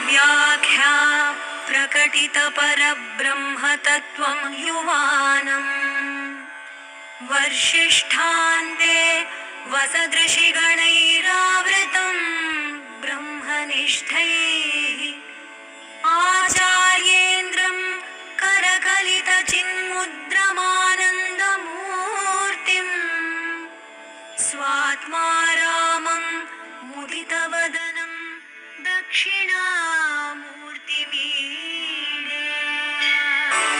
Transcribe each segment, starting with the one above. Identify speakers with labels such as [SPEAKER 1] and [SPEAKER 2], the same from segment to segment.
[SPEAKER 1] व्याख्या प्रकटितपरब्रह्मतत्त्वं युवानम् वर्षिष्ठान्ते वसदृशिगणैरावृतं ब्रह्मनिष्ठैः आचार्येन्द्रं करकलितचिन्मुद्रमानन्दमूर्तिम् स्वात्मा रामं मुदितवदनं दक्षिणामूर्तिमीडे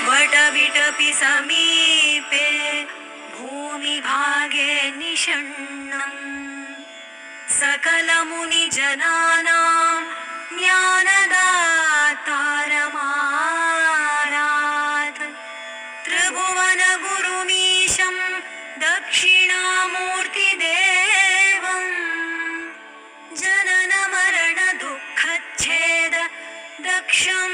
[SPEAKER 1] वटविटपि समीपे भूमिभागे निषण्णम् सकलमुनिजनानां ज्ञानदातारमारात् त्रिभुवनगुरुमीशं दक्षिणामूर्तिदेवम् जननमरणदुःखच्छेद दक्षं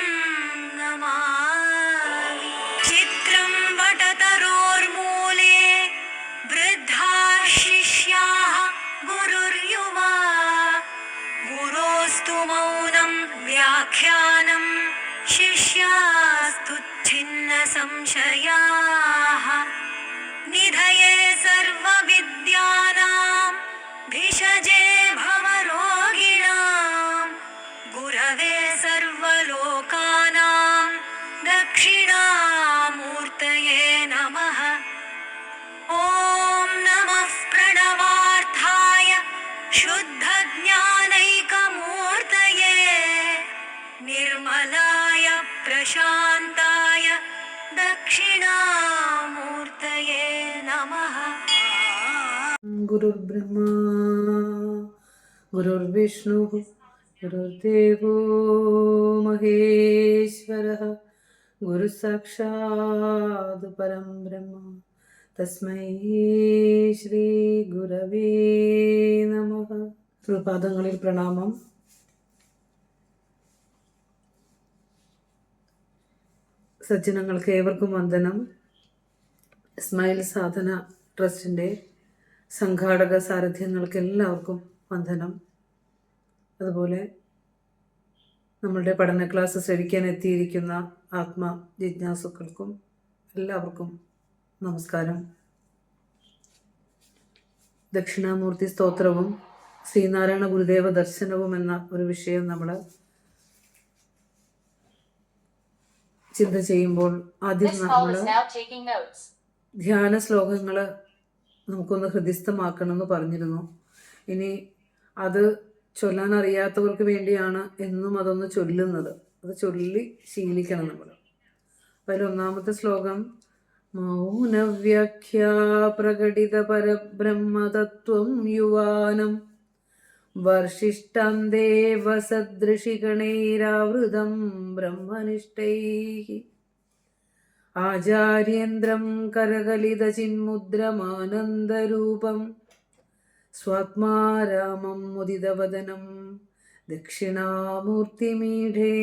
[SPEAKER 1] नमामि। चित्रं वटतरोर्मूले वृद्धाः शिष्याः गुरुर्युवा गुरोस्तु मौनं व्याख्यानं शिष्यास्तु छिन्नसंशयाः निधये सर्वविद्यानां भिषजे भवरोगिणां गुरवे सर्वलोकानां दक्षिणामूर्तये नमः। ॐ नमः प्रणवार्थाय शुद्धज्ञानैकमूर्तये निर्मलाय प्रशान्ताय दक्षिणामूर्तये नमः।
[SPEAKER 2] गुरुर्ब्रह्मा गुरुर्विष्णुः गुरुर्देवो महेश्वरः गुरुसाक्षात् परं ब्रह्म തസ്മൈ ശ്രീ ഗുരവേ നമഃ. പാദങ്ങളിൽ പ്രണാമം. സജ്ജനങ്ങൾക്ക് ഏവർക്കും വന്ദനം. സ്മൈൽ സാധന ട്രസ്റ്റിൻ്റെ സംഘാടക സാരഥ്യങ്ങൾക്ക് എല്ലാവർക്കും വന്ദനം. അതുപോലെ നമ്മളുടെ പഠന ക്ലാസ് ശ്രവിക്കാൻ എത്തിയിരിക്കുന്ന ആത്മ ജിജ്ഞാസുക്കൾക്കും എല്ലാവർക്കും നമസ്കാരം. ദക്ഷിണാമൂർത്തി സ്തോത്രവും ശ്രീനാരായണ ഗുരുദേവ ദർശനവും എന്ന ഒരു വിഷയം നമ്മൾ ചിന്ത ചെയ്യുമ്പോൾ ആദ്യം നമ്മൾ ധ്യാന ശ്ലോകങ്ങൾ നമുക്കൊന്ന് ഹൃദിസ്ഥമാക്കണമെന്ന് പറഞ്ഞിരുന്നു. ഇനി അത് ചൊല്ലാൻ അറിയാത്തവർക്ക് വേണ്ടിയാണ് എന്നും അതൊന്ന് ചൊല്ലുന്നത്. അത് ചൊല്ലി ശീലിക്കണം നമ്മൾ. അതിൽ ഒന്നാമത്തെ ശ്ലോകം മൗനവ്യാഖ്യാ പ്രകടിത പരബ്രഹ്മതത്വം യുവാനം വർഷിഷ്ടാന്തേ വസദൃശിഗണൈരാവൃതം ബ്രഹ്മനിഷ്ഠൈഃ ആചാര്യേന്ദ്രം കരകലിതചിന്മുദ്രമാനന്ദരൂപം സ്വാത്മാ രാമം മുദിതവദനം ദക്ഷിണാമൂർത്തിമീഢേ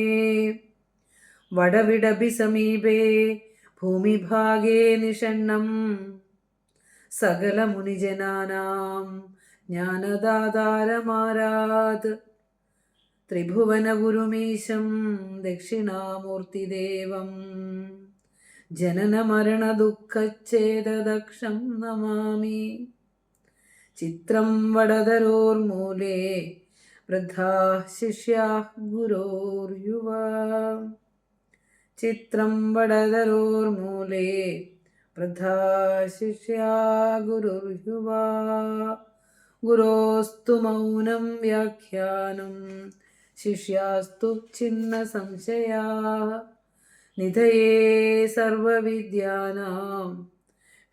[SPEAKER 2] വടവിടഭി സമീപേ ഭൂമിഭാഗേ നിഷണ്ണം സകലമുനിജനാനാം ജ്ഞാനദാതാരമാരാത് ത്രിഭുവനഗുരുമീശം ദക്ഷിണാമൂർത്തിദേവം ജനനമരണദുഃഖച്ഛേദദക്ഷം നമാമി. ചിത്രം വടതരോർമൂലേ വൃദ്ധാഃ ശിഷ്യാഃ ഗുരോർയുവാ ചിത്രം വടതരോർമൂലേ വൃദ്ധാഃ ശിഷ്യാഃ ഗുരുർയുവാ ഗുരോസ്തു മൗനം വ്യാഖ്യാനം ശിഷ്യാസ്തു ഛിന്നസംശയാഃ നിധയേ സർവവിദ്യാനാം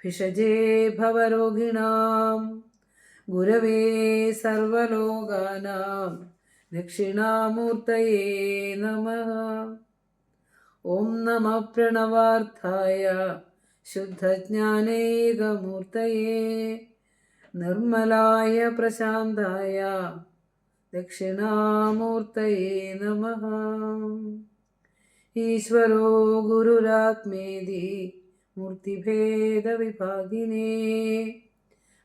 [SPEAKER 2] ഭിഷജേ ഭവരോഗിണാം ഗുരവേ സർവലോകാനാം ദക്ഷിണാമൂർത്തയേ നമഃ. ഓം നമഃ പ്രണവാർത്ഥായ ശുദ്ധജ്ഞാനൈകമൂർത്തയേ നിർമ്മലായ പ്രശാന്തായ ദക്ഷിണാമൂർത്തയേ നമഃ. ഈശ്വരോ ഗുരുരാത്മേതി മൂർത്തിഭേദവിഭാഗിനേ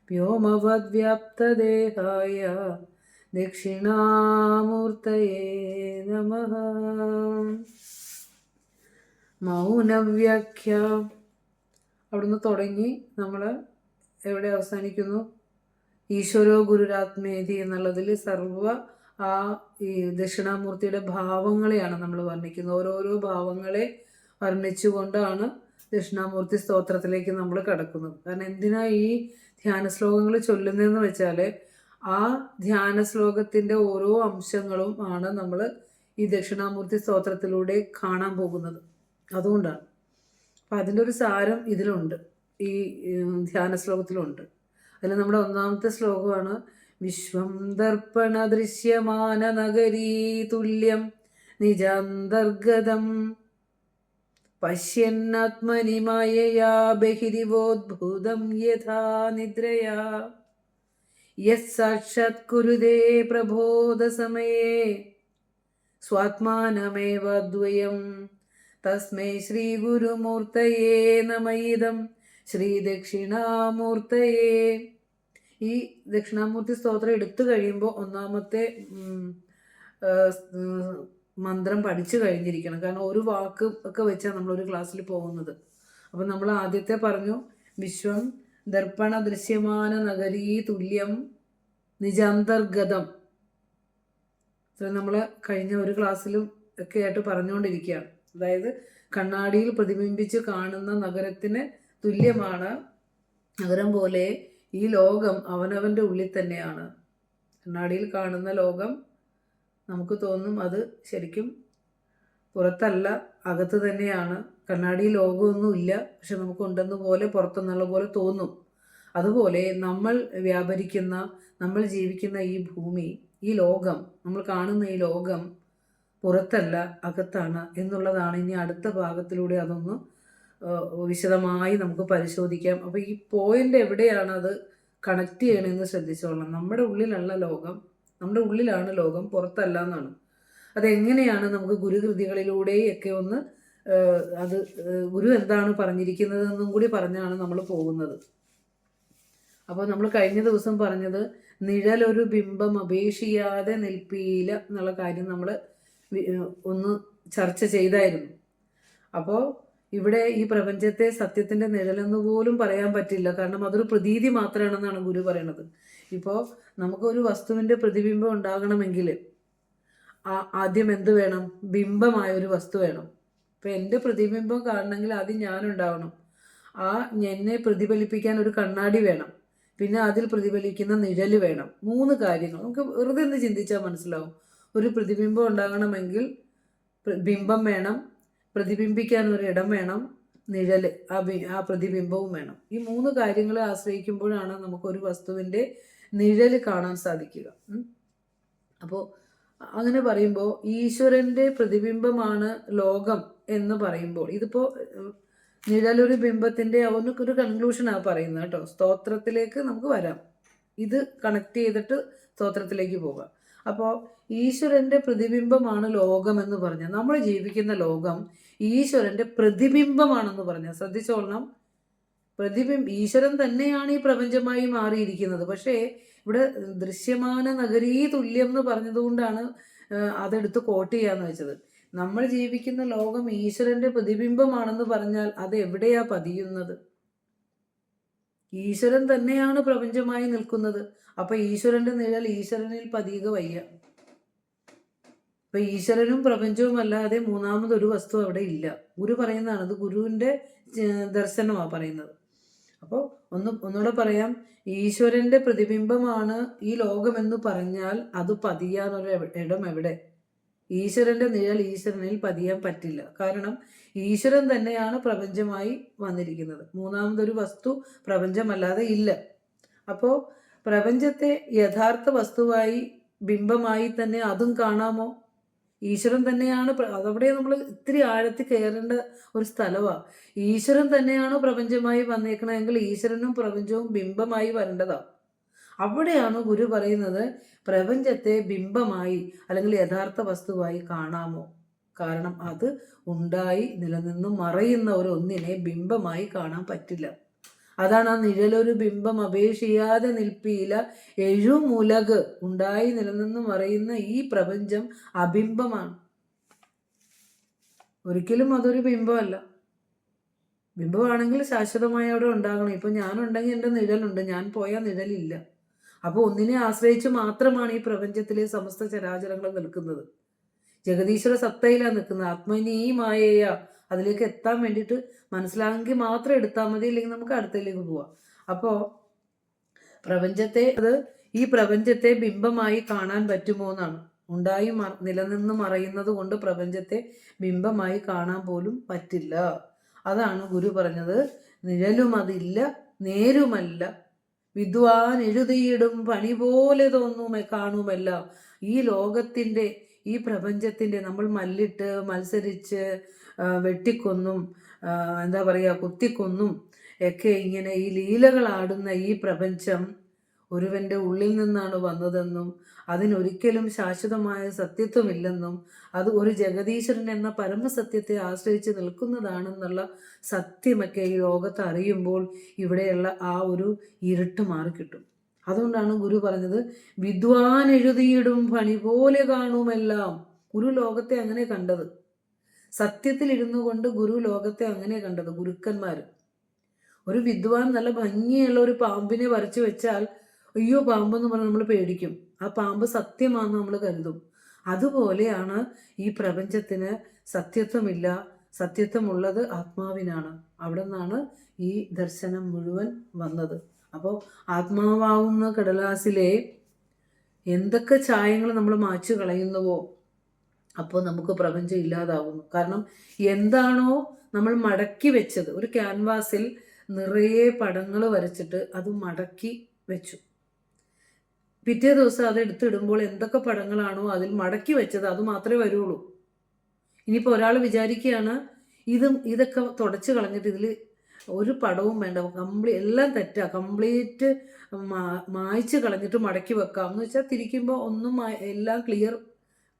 [SPEAKER 2] വ്യോമവദ്വ്യാപ്തദേഹായ ദക്ഷിണാമൂർത്തയേ നമഃ. മൗനവ്യാഖ്യ. അവിടുന്ന് തുടങ്ങി നമ്മൾ എവിടെ അവസാനിക്കുന്നു? ഈശ്വരോ ഗുരുരാത്മേതി എന്നുള്ളതിൽ ആ ഈ ദക്ഷിണാമൂർത്തിയുടെ ഭാവങ്ങളെയാണ് നമ്മൾ വർണ്ണിക്കുന്നത്. ഓരോരോ ഭാവങ്ങളെ വർണ്ണിച്ചുകൊണ്ടാണ് ദക്ഷിണാമൂർത്തി സ്തോത്രത്തിലേക്ക് നമ്മൾ കടക്കുന്നത്. കാരണം എന്തിനാ ഈ ധ്യാന ശ്ലോകങ്ങൾ ചൊല്ലുന്നതെന്ന് വെച്ചാൽ ആ ധ്യാന ശ്ലോകത്തിൻ്റെ ഓരോ അംശങ്ങളും ആണ് നമ്മൾ ഈ ദക്ഷിണാമൂർത്തി സ്തോത്രത്തിലൂടെ കാണാൻ പോകുന്നത്. അതുകൊണ്ടാണ്. അപ്പം അതിൻ്റെ ഒരു സാരം ഇതിലുണ്ട്, ഈ ധ്യാന ശ്ലോകത്തിലുണ്ട്. അതിൽ നമ്മുടെ ഒന്നാമത്തെ ശ്ലോകമാണ് വിശ്വം ദർപ്പണ ദൃശ്യമാന നഗരീ തുല്യം നിജാന്തർഗതം പശ്യന്നാത്മനി മായയാ ബഹിരിവോദ്ഭൂതം യഥാ നിദ്രയാ യത്സാക്ഷാത് കുരുതേ പ്രബോധസമയേ സ്വാത്മാനമേവ ദ്വയം തസ്മൈ ശ്രീ ഗുരുമൂർത്തയേ നമയിദം ശ്രീ ദക്ഷിണാമൂർത്തയേ. ഈ ദക്ഷിണാമൂർത്തി സ്തോത്രം എടുത്തു കഴിയുമ്പോൾ ഒന്നാമത്തെ മന്ത്രം പഠിച്ചു കഴിഞ്ഞിരിക്കണം. കാരണം ഒരു വാക്ക് ഒക്കെ വെച്ചാണ് നമ്മളൊരു ക്ലാസ്സിൽ പോകുന്നത്. അപ്പം നമ്മൾ ആദ്യത്തെ പറഞ്ഞു വിശ്വം ദർപ്പണ ദൃശ്യമാന നഗരീ തുല്യം നിജാന്തർഗതം. നമ്മൾ കഴിഞ്ഞ ഒരു ക്ലാസ്സിലും ഒക്കെ ആയിട്ട് പറഞ്ഞുകൊണ്ടിരിക്കുകയാണ്. അതായത് കണ്ണാടിയിൽ പ്രതിബിംബിച്ച് കാണുന്ന നഗരത്തിന് തുല്യമാണ് നഗരം പോലെ ഈ ലോകം അവനവൻ്റെ ഉള്ളിൽ തന്നെയാണ്. കണ്ണാടിയിൽ കാണുന്ന ലോകം നമുക്ക് തോന്നും അത് ശരിക്കും പുറത്തല്ല, അകത്ത് തന്നെയാണ്. കണ്ണാടി ലോകമൊന്നുമില്ല, പക്ഷെ നമുക്കുണ്ടെന്ന് പോലെ പുറത്തുനിന്നുള്ള പോലെ തോന്നും. അതുപോലെ നമ്മൾ വ്യാപരിക്കുന്ന, നമ്മൾ ജീവിക്കുന്ന ഈ ഭൂമി, ഈ ലോകം, നമ്മൾ കാണുന്ന ഈ ലോകം പുറത്തല്ല അകത്താണ് എന്നുള്ളതാണ്. ഇനി അടുത്ത ഭാഗത്തിലൂടെ അതൊന്ന് വിശദമായി നമുക്ക് പരിശോധിക്കാം. അപ്പോൾ ഈ പോയിന്റ് എവിടെയാണ് അത് കണക്ട് ചെയ്യണമെന്ന് ശ്രദ്ധിച്ചോളണം. നമ്മുടെ ഉള്ളിലുള്ള ലോകം, നമ്മുടെ ഉള്ളിലാണ് ലോകം, പുറത്തല്ല എന്നാണ്. അതെങ്ങനെയാണ് നമുക്ക് ഗുരുകൃതികളിലൂടെയൊക്കെ ഒന്ന് അത് ഗുരു എന്താണ് പറഞ്ഞിരിക്കുന്നതെന്നും കൂടി പറഞ്ഞാണ് നമ്മൾ പോകുന്നത്. അപ്പോൾ നമ്മൾ കഴിഞ്ഞ ദിവസം പറഞ്ഞത് നിഴലൊരു ബിംബം അപേക്ഷിയാതെ നിൽപ്പീല എന്നുള്ള കാര്യം നമ്മൾ ഒന്ന് ചർച്ച ചെയ്തായിരുന്നു. അപ്പോൾ ഇവിടെ ഈ പ്രപഞ്ചത്തെ സത്യത്തിൻ്റെ നിഴലെന്ന് പോലും പറയാൻ പറ്റില്ല. കാരണം അതൊരു പ്രതീതി മാത്രമാണെന്നാണ് ഗുരു പറയണത്. ഇപ്പോൾ നമുക്കൊരു വസ്തുവിൻ്റെ പ്രതിബിംബം ഉണ്ടാകണമെങ്കിൽ ആദ്യം എന്ത് വേണം? ബിംബമായ ഒരു വസ്തു വേണം. ഇപ്പം എൻ്റെ പ്രതിബിംബം കാണണമെങ്കിൽ ആദ്യം ഞാനുണ്ടാവണം. എന്നെ പ്രതിഫലിപ്പിക്കാൻ ഒരു കണ്ണാടി വേണം. പിന്നെ അതിൽ പ്രതിഫലിക്കുന്ന നിഴല് വേണം. 3 കാര്യങ്ങൾ നമുക്ക് വെറുതെ ഒന്ന് ചിന്തിച്ചാൽ മനസ്സിലാവും. ഒരു പ്രതിബിംബം ഉണ്ടാകണമെങ്കിൽ ബിംബം വേണം, പ്രതിബിംബിക്കാൻ ഒരു ഇടം വേണം, നിഴല് ആ പ്രതിബിംബവും വേണം. ഈ 3 കാര്യങ്ങളെ ആശ്രയിക്കുമ്പോഴാണ് നമുക്കൊരു വസ്തുവിൻ്റെ നിഴല് കാണാൻ സാധിക്കുക. അപ്പോൾ അങ്ങനെ പറയുമ്പോൾ ഈശ്വരൻ്റെ പ്രതിബിംബമാണ് ലോകം എന്ന് പറയുമ്പോൾ ഇതിപ്പോൾ നിഴലൊരു ബിംബത്തിൻ്റെ ഒരു കൺക്ലൂഷനാണ് പറയുന്നത് കേട്ടോ. സ്തോത്രത്തിലേക്ക് നമുക്ക് വരാം. ഇത് കണക്ട് ചെയ്തിട്ട് സ്തോത്രത്തിലേക്ക് പോകാം. അപ്പോൾ ഈശ്വരൻ്റെ പ്രതിബിംബമാണ് ലോകം എന്ന് പറഞ്ഞാൽ നമ്മൾ ജീവിക്കുന്ന ലോകം ഈശ്വരൻ്റെ പ്രതിബിംബമാണെന്ന് പറഞ്ഞാൽ ശ്രദ്ധിച്ചോളണം. ഈശ്വരൻ തന്നെയാണ് ഈ പ്രപഞ്ചമായി മാറിയിരിക്കുന്നത്. പക്ഷേ ഇവിടെ ദൃശ്യമാന നഗരീ തുല്യം എന്ന് പറഞ്ഞതുകൊണ്ടാണ് അതെടുത്ത് കോട്ട് ചെയ്യാന്ന് വെച്ചത്. നമ്മൾ ജീവിക്കുന്ന ലോകം ഈശ്വരന്റെ പ്രതിബിംബമാണെന്ന് പറഞ്ഞാൽ അത് എവിടെയാ പതിയുന്നത്? ഈശ്വരൻ തന്നെയാണ് പ്രപഞ്ചമായി നിൽക്കുന്നത്. അപ്പൊ ഈശ്വരന്റെ നിഴൽ ഈശ്വരനിൽ പതിയുക വയ്യ. അപ്പൊ ഈശ്വരനും പ്രപഞ്ചവും അല്ലാതെ മൂന്നാമതൊരു വസ്തു അവിടെ ഇല്ല. ഗുരു പറയുന്നതാണ്, അത് ഗുരുവിന്റെ ദർശനമാണ് പറയുന്നത്. അപ്പോൾ ഒന്നുകൂടെ പറയാം, ഈശ്വരന്റെ പ്രതിബിംബമാണ് ഈ ലോകമെന്ന് പറഞ്ഞാൽ അത് പതിയാനൊരു ഇടം എവിടെ? ഈശ്വരന്റെ നിഴൽ ഈശ്വരനിൽ പതിയാൻ പറ്റില്ല. കാരണം ഈശ്വരൻ തന്നെയാണ് പ്രപഞ്ചമായി വന്നിരിക്കുന്നത്. മൂന്നാമതൊരു വസ്തു പ്രപഞ്ചമല്ലാതെ ഇല്ല. അപ്പോൾ പ്രപഞ്ചത്തെ യഥാർത്ഥ വസ്തുവായി ബിംബമായി തന്നെ അതും കാണാമോ? ഈശ്വരൻ തന്നെയാണ്. അതവിടെ നമ്മൾ ഇത്തിരി ആഴത്തിൽ കയറേണ്ട ഒരു സ്ഥലമാണ്. ഈശ്വരൻ തന്നെയാണ് പ്രപഞ്ചമായി വന്നേക്കണമെങ്കിൽ ഈശ്വരനും പ്രപഞ്ചവും ബിംബമായി വരേണ്ടതാണ്. അവിടെയാണ് ഗുരു പറയുന്നത് പ്രപഞ്ചത്തെ ബിംബമായി അല്ലെങ്കിൽ യഥാർത്ഥ വസ്തുവായി കാണാമോ? കാരണം അത് ഉണ്ടായി നിലനിന്നും മറയുന്ന ഒന്നിനെ ബിംബമായി കാണാൻ പറ്റില്ല. അതാണ് ആ നിഴലൊരു ബിംബം അപേക്ഷിയാതെ നിൽപ്പീല എഴുമുലക്. ഉണ്ടായി നിലനിന്നും മറയുന്ന ഈ പ്രപഞ്ചം അബിംബമാണ്. ഒരിക്കലും അതൊരു ബിംബമല്ല. ബിംബമാണെങ്കിൽ ശാശ്വതമായി അവിടെ ഉണ്ടാകണം. ഇപ്പം ഞാനുണ്ടെങ്കിൽ എൻ്റെ നിഴലുണ്ട്, ഞാൻ പോയാൽ നിഴലില്ല. അപ്പോൾ ഒന്നിനെ ആശ്രയിച്ച് മാത്രമാണ് ഈ പ്രപഞ്ചത്തിലെ സമസ്ത ചരാചരങ്ങൾ നിൽക്കുന്നത്. ജഗദീശ്വര സത്തയിലാണ് നിൽക്കുന്നത്. ആത്മനീ മായയ അതിലേക്ക് എത്താൻ വേണ്ടിയിട്ട് മനസ്സിലാകെങ്കിൽ മാത്രം എടുത്താൽ മതി, ഇല്ലെങ്കിൽ നമുക്ക് അടുത്തതിലേക്ക് പോവാം. അപ്പോൾ ഈ പ്രപഞ്ചത്തെ ബിംബമായി കാണാൻ പറ്റുമോ എന്നാണ്. ഉണ്ടായി നിലനിന്ന് മറയുന്നത് കൊണ്ട് പ്രപഞ്ചത്തെ ബിംബമായി കാണാൻ പോലും പറ്റില്ല. അതാണ് ഗുരു പറഞ്ഞത്, നിഴലും അതില്ല നേരുമല്ല, വിദ്വാൻ എഴുതിയിടും പണി പോലെ കാണുമല്ല. ഈ ലോകത്തിൻ്റെ, ഈ പ്രപഞ്ചത്തിൻ്റെ നമ്മൾ മല്ലിട്ട് മത്സരിച്ച് വെട്ടിക്കൊന്നും എന്താ പറയുക കുത്തിക്കൊന്നും ഒക്കെ ഇങ്ങനെ ഈ ലീലകളാടുന്ന ഈ പ്രപഞ്ചം ഒരുവൻ്റെ ഉള്ളിൽ നിന്നാണ് വന്നതെന്നും അതിനൊരിക്കലും ശാശ്വതമായ സത്യത്വമില്ലെന്നും അത് ഒരു ജഗദീശ്വരൻ എന്ന പരമസത്യത്തെ ആശ്രയിച്ച് നിൽക്കുന്നതാണെന്നുള്ള സത്യമൊക്കെ ഈ ലോകത്ത് അറിയുമ്പോൾ ഇവിടെയുള്ള ആ ഒരു ഇരുട്ട് മാറിക്കിട്ടും. അതുകൊണ്ടാണ് ഗുരു പറഞ്ഞത്, വിദ്വാൻ എഴുതിയിടും പണി പോലെ കാണുമെല്ലാം. ഗുരു ലോകത്തെ അങ്ങനെ കണ്ടത്, സത്യത്തിൽ ഇരുന്നു കൊണ്ട് ഗുരു ലോകത്തെ അങ്ങനെ കണ്ടത്. ഗുരുക്കന്മാർ, ഒരു വിദ്വാൻ നല്ല ഭംഗിയുള്ള ഒരു പാമ്പിനെ വരച്ചു വെച്ചാൽ അയ്യോ പാമ്പെന്ന് പറഞ്ഞ് നമ്മൾ പേടിക്കും. ആ പാമ്പ് സത്യമാണെന്ന് നമ്മൾ കരുതും. അതുപോലെയാണ് ഈ പ്രപഞ്ചത്തിന് സത്യത്വമില്ല, സത്യത്വമുള്ളത് ആത്മാവിനാണ്. അവിടെ നിന്നാണ് ഈ ദർശനം മുഴുവൻ വന്നത്. അപ്പോൾ ആത്മാവാവുന്ന കടലാസിലെ എന്തൊക്കെ ഛായങ്ങൾ നമ്മൾ മാച്ചു കളയുന്നുവോ അപ്പോൾ നമുക്ക് പ്രപഞ്ചം ഇല്ലാതാവുന്നു. കാരണം എന്താണോ നമ്മൾ മടക്കി വെച്ചത്, ഒരു ക്യാൻവാസിൽ നിറയെ പടങ്ങൾ വരച്ചിട്ട് അത് മടക്കി വെച്ചു, പിറ്റേ ദിവസം അത് എടുത്തിടുമ്പോൾ എന്തൊക്കെ പടങ്ങളാണോ അതിൽ മടക്കി വെച്ചത് അത് മാത്രമേ വരുള്ളൂ. ഇനിയിപ്പോൾ ഒരാൾ വിചാരിക്കുകയാണ് ഇതൊക്കെ തുടച്ച് കളഞ്ഞിട്ട് ഇതിൽ ഒരു പടവും വേണ്ട, എല്ലാം തെറ്റാ, കംപ്ലീറ്റ് മായ്ച്ച് കളഞ്ഞിട്ട് മടക്കി വെക്കാം എന്ന് വെച്ചാൽ തിരിക്കുമ്പോൾ ഒന്നും എല്ലാം ക്ലിയർ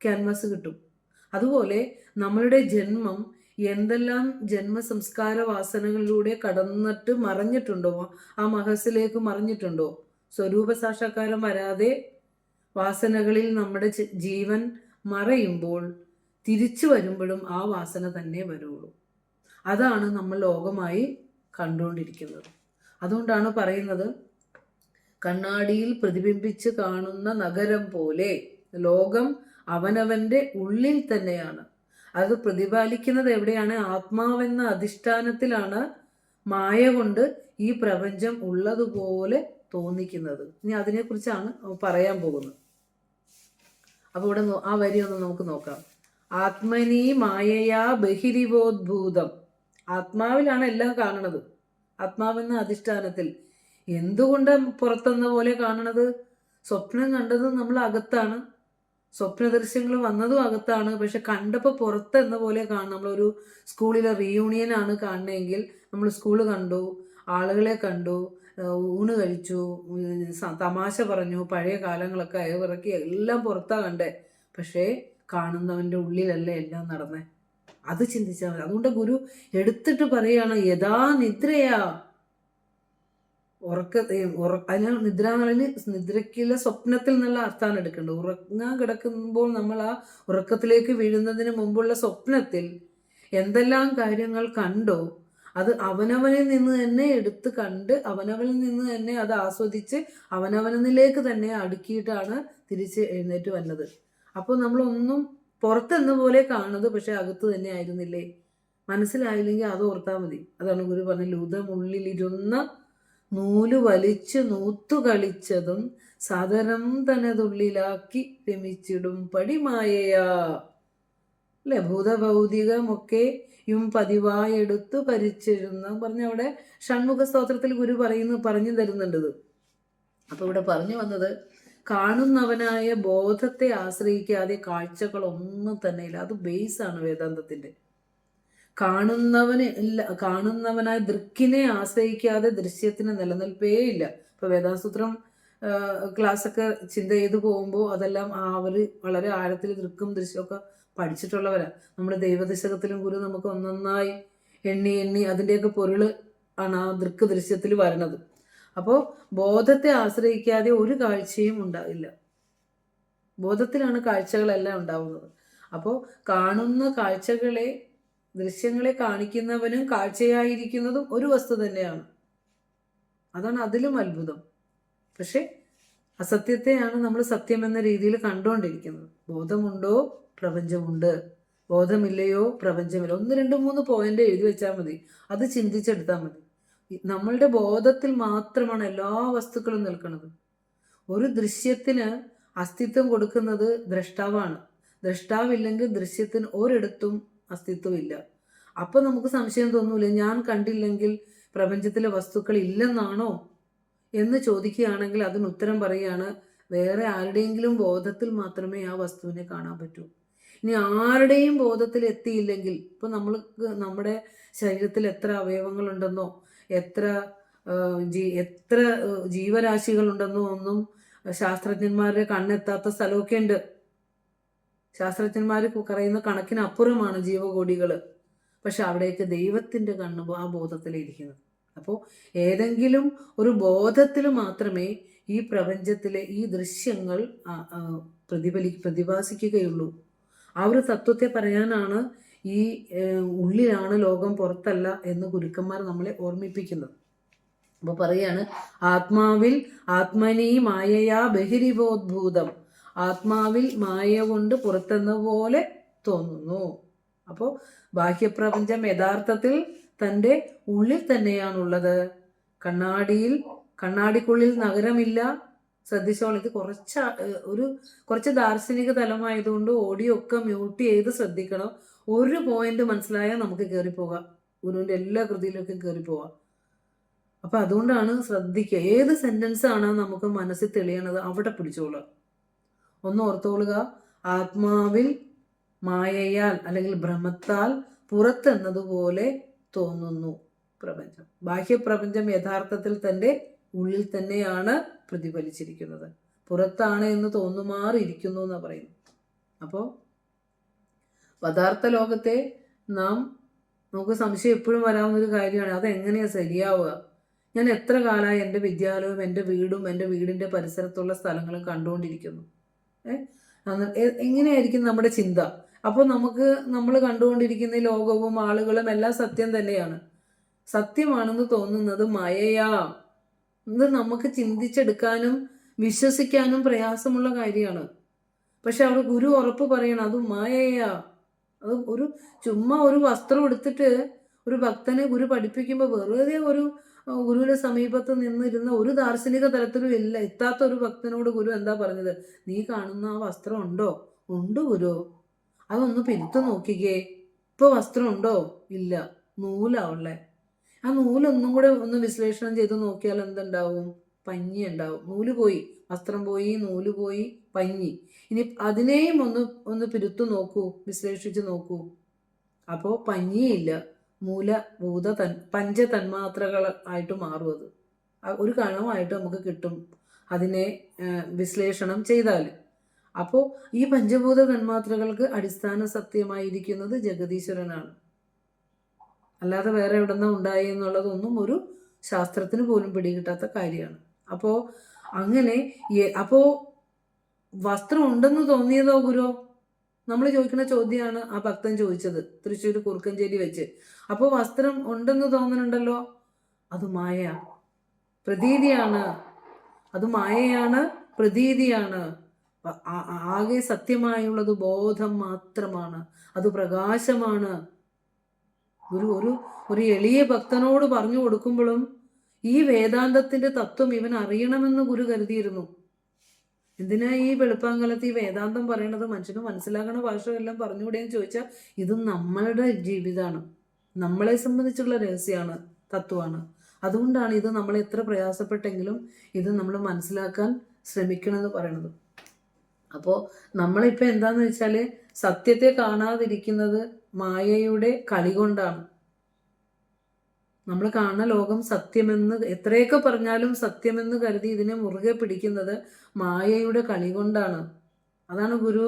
[SPEAKER 2] ക്യാൻവാസ് കിട്ടും. അതുപോലെ നമ്മളുടെ ജന്മം എന്തെല്ലാം ജന്മസംസ്കാര വാസനകളിലൂടെ കടന്നിട്ട് മറഞ്ഞിട്ടുണ്ടോ, ആ മഹസിലേക്ക് മറഞ്ഞിട്ടുണ്ടോ, സ്വരൂപ സാക്ഷാത്കാരം വരാതെ വാസനകളിൽ നമ്മുടെ ജീവൻ മറയുമ്പോൾ തിരിച്ചു വരുമ്പോഴും ആ വാസന തന്നെ വരുള്ളൂ. അതാണ് നമ്മൾ ലോകമായി കണ്ടുകൊണ്ടിരിക്കുന്നത്. അതുകൊണ്ടാണ് പറയുന്നത്, കണ്ണാടിയിൽ പ്രതിബിംബിച്ച് കാണുന്ന നഗരം പോലെ ലോകം അവനവൻ്റെ ഉള്ളിൽ തന്നെയാണ്. അത് പ്രതിപാലിക്കുന്നത് എവിടെയാണ്? ആത്മാവെന്ന അധിഷ്ഠാനത്തിലാണ് മായ കൊണ്ട് ഈ പ്രപഞ്ചം ഉള്ളതുപോലെ തോന്നിക്കുന്നത്. ഇനി അതിനെക്കുറിച്ചാണ് പറയാൻ പോകുന്നത്. അപ്പോൾ ഇവിടെ ആ വരി ഒന്ന് നമുക്ക് നോക്കാം. ആത്മനീ മായയാ ബഹിരിവോദ്ഭൂതം. ആത്മാവിലാണ് എല്ലാം കാണുന്നത്, ആത്മാവെന്ന അധിഷ്ഠാനത്തിൽ. എന്തുകൊണ്ട് പുറത്തെന്ന പോലെ കാണുന്നത്? സ്വപ്നം കണ്ടതും നമ്മൾ അകത്താണ്, സ്വപ്ന ദൃശ്യങ്ങൾ വന്നതും അകത്താണ്. പക്ഷെ കണ്ടപ്പോൾ പുറത്തെന്ന പോലെ കാണും. നമ്മളൊരു സ്കൂളിലെ റീയൂണിയനാണ് കാണണമെങ്കിൽ നമ്മൾ സ്കൂള് കണ്ടു, ആളുകളെ കണ്ടു, ഊണ് കഴിച്ചു, തമാശ പറഞ്ഞു, പഴയ കാലങ്ങളൊക്കെ അയവിറക്കി, എല്ലാം പുറത്താ കണ്ടേ. പക്ഷേ കാണുന്നവൻ്റെ ഉള്ളിലല്ലേ എല്ലാം നടന്നേ. അത് ചിന്തിച്ചാൽ മതി. അതുകൊണ്ട് ഗുരു എടുത്തിട്ട് പറയുകയാണ്, യഥാ നിദ്രയാ, അതിനാണ് നിദ്ര എന്ന് പറയുന്നത്, നിദ്രയ്ക്കുള്ള സ്വപ്നത്തിൽ നിന്നുള്ള അർത്ഥാണ് എടുക്കേണ്ടത്. ഉറങ്ങാൻ കിടക്കുമ്പോൾ നമ്മൾ ആ ഉറക്കത്തിലേക്ക് വീഴുന്നതിന് മുമ്പുള്ള സ്വപ്നത്തിൽ എന്തെല്ലാം കാര്യങ്ങൾ കണ്ടോ അത് അവനവനിൽ നിന്ന് തന്നെ എടുത്ത് കണ്ട് അവനവനിൽ നിന്ന് തന്നെ അത് ആസ്വദിച്ച് അവനവനിലേക്ക് തന്നെ അടുക്കിയിട്ടാണ് തിരിച്ച് എഴുന്നേറ്റ് വന്നത്. അപ്പോൾ നമ്മളൊന്നും പുറത്തെന്ന പോലെ കാണുന്നത് പക്ഷെ അകത്ത് തന്നെ ആയിരുന്നില്ലേ. മനസ്സിലായില്ലെങ്കിൽ അത് ഓർത്താൽ മതി. അതാണ് ഗുരു പറഞ്ഞ, ലുതമുള്ളിലിരുന്ന നൂല് വലിച്ചു നൂത്തു കളിച്ചതും സദരം തനതുള്ളിലാക്കി രമിച്ചിടും പടിമായയാ. അല്ലെ, ഭൂതഭൗതികമൊക്കെയും പതിവായെടുത്തു പരിച്ചിരുന്ന പറഞ്ഞ അവിടെ ഷൺമുഖ സ്തോത്രത്തിൽ ഗുരു പറഞ്ഞു തരുന്നുണ്ട്. അപ്പൊ ഇവിടെ പറഞ്ഞു വന്നത്, കാണുന്നവനായ ബോധത്തെ ആശ്രയിക്കാതെ കാഴ്ചകളൊന്നും തന്നെ ഇല്ല. അത് ബേസാണ് വേദാന്തത്തിന്റെ. കാണുന്നവനായ ദൃക്കിനെ ആശ്രയിക്കാതെ ദൃശ്യത്തിന് നിലനിൽപ്പേ ഇല്ല. ഇപ്പൊ വേദാന്തസൂത്രം ക്ലാസ്സൊക്കെ ചിന്ത ചെയ്തു പോകുമ്പോൾ അതെല്ലാം അവർ വളരെ ആഴത്തിൽ ദൃക്കും ദൃശ്യമൊക്കെ പഠിച്ചിട്ടുള്ളവരാ. നമ്മുടെ ദൈവദശകത്തിലും ഗുരു നമുക്ക് ഒന്നൊന്നായി എണ്ണി അതിൻ്റെയൊക്കെ പൊരുള് ആണ് ആ ദൃക്ക് ദൃശ്യത്തിൽ വരണത്. അപ്പോൾ ബോധത്തെ ആശ്രയിക്കാതെ ഒരു കാഴ്ചയും ഉണ്ടാവില്ല. ബോധത്തിലാണ് കാഴ്ചകളെല്ലാം ഉണ്ടാവുന്നത്. അപ്പോൾ കാണുന്ന കാഴ്ചകളെ ദൃശ്യങ്ങളെ കാണിക്കുന്നവനും കാഴ്ചയായിരിക്കുന്നതും ഒരു വസ്തു തന്നെയാണ്. അതാണ് അതിലും അത്ഭുതം. പക്ഷെ അസത്യത്തെയാണ് നമ്മൾ സത്യം എന്ന രീതിയിൽ കണ്ടുകൊണ്ടിരിക്കുന്നത്. ബോധമുണ്ടോ പ്രപഞ്ചമുണ്ട്, ബോധമില്ലയോ പ്രപഞ്ചമില്ല. 1, 2, 3 പോയിന്റ് എഴുതി വെച്ചാൽ മതി, അത് ചിന്തിച്ചെടുത്താൽ മതി. നമ്മളുടെ ബോധത്തിൽ മാത്രമാണ് എല്ലാ വസ്തുക്കളും നിൽക്കുന്നത്. ഒരു ദൃശ്യത്തിന് അസ്തിത്വം കൊടുക്കുന്നത് ദ്രഷ്ടാവാണ്. ദ്രഷ്ടാവില്ലെങ്കിൽ ദൃശ്യത്തിന് ഒരിടത്തും അസ്തിത്വമില്ല. അപ്പൊ നമുക്ക് സംശയം തോന്നൂലേ, ഞാൻ കണ്ടില്ലെങ്കിൽ പ്രപഞ്ചത്തിലെ വസ്തുക്കൾ ഇല്ലെന്നാണോ എന്ന് ചോദിക്കുകയാണെങ്കിൽ അതിന് ഉത്തരം പറയുകയാണ്, വേറെ ആരുടെയെങ്കിലും ബോധത്തിൽ മാത്രമേ ആ വസ്തുവിനെ കാണാൻ പറ്റൂ. ഇനി ആരുടെയും ബോധത്തിൽ എത്തിയില്ലെങ്കിൽ, ഇപ്പൊ നമ്മുടെ ശരീരത്തിൽ എത്ര അവയവങ്ങളുണ്ടെന്നോ എത്ര ജീവരാശികളുണ്ടെന്നോ ഒന്നും ശാസ്ത്രജ്ഞന്മാരുടെ കണ്ണെത്താത്ത സ്ഥലമൊക്കെ ഉണ്ട്. ശാസ്ത്രജ്ഞന്മാർ പറയുന്ന കണക്കിനപ്പുറമാണ് ജീവകോടികൾ. പക്ഷെ അവിടേക്ക് ദൈവത്തിൻ്റെ കണ്ണ് ആ ബോധത്തിലിരിക്കുന്നത്. അപ്പോൾ ഏതെങ്കിലും ഒരു ബോധത്തിൽ മാത്രമേ ഈ പ്രപഞ്ചത്തിലെ ഈ ദൃശ്യങ്ങൾ പ്രതിഭാസിക്കുകയുള്ളൂ. ആ ഒരു തത്വത്തെ പറയാനാണ് ഈ ഉള്ളിലാണ് ലോകം, പുറത്തല്ല എന്ന് ഗുരുക്കന്മാർ നമ്മളെ ഓർമ്മിപ്പിക്കുന്നത്. അപ്പോൾ പറയാണ്, ആത്മാവിൽ ആത്മനീ മായയാ ബഹിരിവോദ്ഭൂതം. ആത്മാവിൽ മായ കൊണ്ട് പുറത്തെന്ന പോലെ തോന്നുന്നു. അപ്പോൾ ബാഹ്യപ്രപഞ്ചം യഥാർത്ഥത്തിൽ തൻ്റെ ഉള്ളിൽ തന്നെയാണുള്ളത്. കണ്ണാടിക്കുള്ളിൽ നഗരമില്ല. ശ്രദ്ധിച്ചോളൂ, ഇത് കുറച്ച് ദാർശനിക തലമായതുകൊണ്ട് ഓഡിയോ ഒക്കെ മ്യൂട്ട് ചെയ്ത് ശ്രദ്ധിക്കണം. ഒരു പോയിന്റ് മനസ്സിലായാൽ നമുക്ക് കയറിപ്പോകാം, ഗുരുവിൻ്റെ എല്ലാ കൃതിയിലേക്കും കയറിപ്പോവാം. അപ്പം അതുകൊണ്ടാണ് ശ്രദ്ധിക്കുക, ഏത് സെന്റൻസ് ആണ് നമുക്ക് മനസ്സിൽ തെളിയണത് അവിടെ പിടിച്ചോളുക. ഒന്ന് ഓർത്തോളുക, ആത്മാവിൽ മായയാൽ അല്ലെങ്കിൽ ഭ്രമത്താൽ പുറത്തെന്നതുപോലെ തോന്നുന്നു പ്രപഞ്ചം. ബാഹ്യപ്രപഞ്ചം യഥാർത്ഥത്തിൽ തൻ്റെ ഉള്ളിൽ തന്നെയാണ് പ്രതിഫലിച്ചിരിക്കുന്നത്. പുറത്താണ് എന്ന് തോന്നുമാറിയിരിക്കുന്നു എന്ന് പറയുന്നു. അപ്പോൾ പദാർത്ഥ ലോകത്തെ നമുക്ക് സംശയം എപ്പോഴും വരാവുന്നൊരു കാര്യമാണ്, അതെങ്ങനെയാണ് ശരിയാവുക? ഞാൻ എത്ര കാലമായി എൻ്റെ വിദ്യാലയവും എൻ്റെ വീടും എൻ്റെ വീടിൻ്റെ പരിസരത്തുള്ള സ്ഥലങ്ങളും കണ്ടുകൊണ്ടിരിക്കുന്നു. എങ്ങനെയായിരിക്കും നമ്മുടെ ചിന്ത? അപ്പോൾ നമ്മൾ കണ്ടുകൊണ്ടിരിക്കുന്ന ലോകവും ആളുകളും എല്ലാം സത്യം തന്നെയാണ്. സത്യമാണെന്ന് തോന്നുന്നത് മായയാ. ഇത് നമുക്ക് ചിന്തിച്ചെടുക്കാനും വിശ്വസിക്കാനും പ്രയാസമുള്ള കാര്യമാണ്. പക്ഷെ അവിടെ ഗുരു ഉറപ്പ് പറയണം, അത് മായയാ. അത് ചുമ്മാ ഒരു വസ്ത്രം എടുത്തിട്ട് ഒരു ഭക്തനെ ഗുരു പഠിപ്പിക്കുമ്പോൾ വെറുതെ ഗുരുവിന്റെ സമീപത്ത് നിന്നിരുന്ന ഒരു ദാർശനിക തലത്തിലും എത്താത്ത ഒരു ഭക്തനോട് ഗുരു എന്താ പറഞ്ഞത്? നീ കാണുന്ന ആ വസ്ത്രം ഉണ്ടോ? ഉണ്ട് ഗുരു. അതൊന്ന് പിരുത്തു നോക്കിക്കേ. ഇപ്പൊ വസ്ത്രം ഉണ്ടോ? ഇല്ല, നൂലാവുള്ളേ. ആ നൂലൊന്നും കൂടെ ഒന്ന് വിശ്ലേഷണം ചെയ്ത് നോക്കിയാൽ എന്തുണ്ടാവും? പഞ്ഞി ഉണ്ടാവും. നൂല് പോയി, വസ്ത്രം പോയി, നൂല് പോയി, പഞ്ഞി. ഇനി അതിനെയും ഒന്ന് പിരുത്തു നോക്കൂ, വിശ്ലേഷിച്ച് നോക്കൂ. അപ്പോൾ പഞ്ഞിയില്ല, പഞ്ചതന്മാത്രകൾ ആയിട്ട് മാറും. അത് ഒരു കണമായിട്ട് നമുക്ക് കിട്ടും അതിനെ വിശ്ലേഷണം ചെയ്താൽ. അപ്പോൾ ഈ പഞ്ചഭൂത തന്മാത്രകൾക്ക് അടിസ്ഥാന സത്യമായിരിക്കുന്നത് ജഗദീശ്വരനാണ്. അല്ലാതെ വേറെ എവിടെന്നാ ഉണ്ടായി എന്നുള്ളതൊന്നും ഒരു ശാസ്ത്രത്തിന് പോലും പിടികിട്ടാത്ത കാര്യമാണ്. അപ്പോൾ വസ്ത്രം ഉണ്ടെന്ന് തോന്നിയതോ ഗുരു? നമ്മൾ ചോദിക്കുന്ന ചോദ്യമാണ് ആ ഭക്തൻ ചോദിച്ചത് തൃശ്ശൂർ കുറുക്കഞ്ചേരി വെച്ച്. അപ്പോൾ വസ്ത്രം ഉണ്ടെന്ന് തോന്നുന്നുണ്ടല്ലോ, അത് മായ, പ്രതീതിയാണ്. അത് മായയാണ്, പ്രതീതിയാണ്. ആകെ സത്യമായുള്ളത് ബോധം മാത്രമാണ്, അത് പ്രകാശമാണ്. ഒരു എളിയ ഭക്തനോട് പറഞ്ഞു കൊടുക്കുമ്പോഴും ഈ വേദാന്തത്തിന്റെ തത്വം ഇവൻ അറിയണമെന്ന് ഗുരു കരുതിയിരുന്നു. എന്തിനാ ഈ വെളുപ്പാങ്കാലത്ത് ഈ വേദാന്തം പറയണത്? മനുഷ്യന് മനസ്സിലാകണ ഭാഷയെല്ലാം പറഞ്ഞുകൂടെയെന്ന് ചോദിച്ചാൽ ഇത് നമ്മളുടെ ജീവിതമാണ്, നമ്മളെ സംബന്ധിച്ചുള്ള രഹസ്യമാണ്, തത്വമാണ്. അതുകൊണ്ടാണ് ഇത് നമ്മൾ എത്ര പ്രയാസപ്പെട്ടെങ്കിലും ഇത് നമ്മൾ മനസ്സിലാക്കാൻ ശ്രമിക്കണമെന്ന് പറയണത്. അപ്പോൾ നമ്മളിപ്പോൾ എന്താന്ന് വെച്ചാൽ സത്യത്തെ കാണാതിരിക്കുന്നത് മായയുടെ കളി കൊണ്ടാണ്. നമ്മൾ കാണുന്ന ലോകം സത്യമെന്ന് എത്രയൊക്കെ പറഞ്ഞാലും സത്യമെന്ന് കരുതി ഇതിനെ മുറുകെ പിടിക്കുന്നത് മായയുടെ കളി കൊണ്ടാണ്. അതാണ് ഗുരു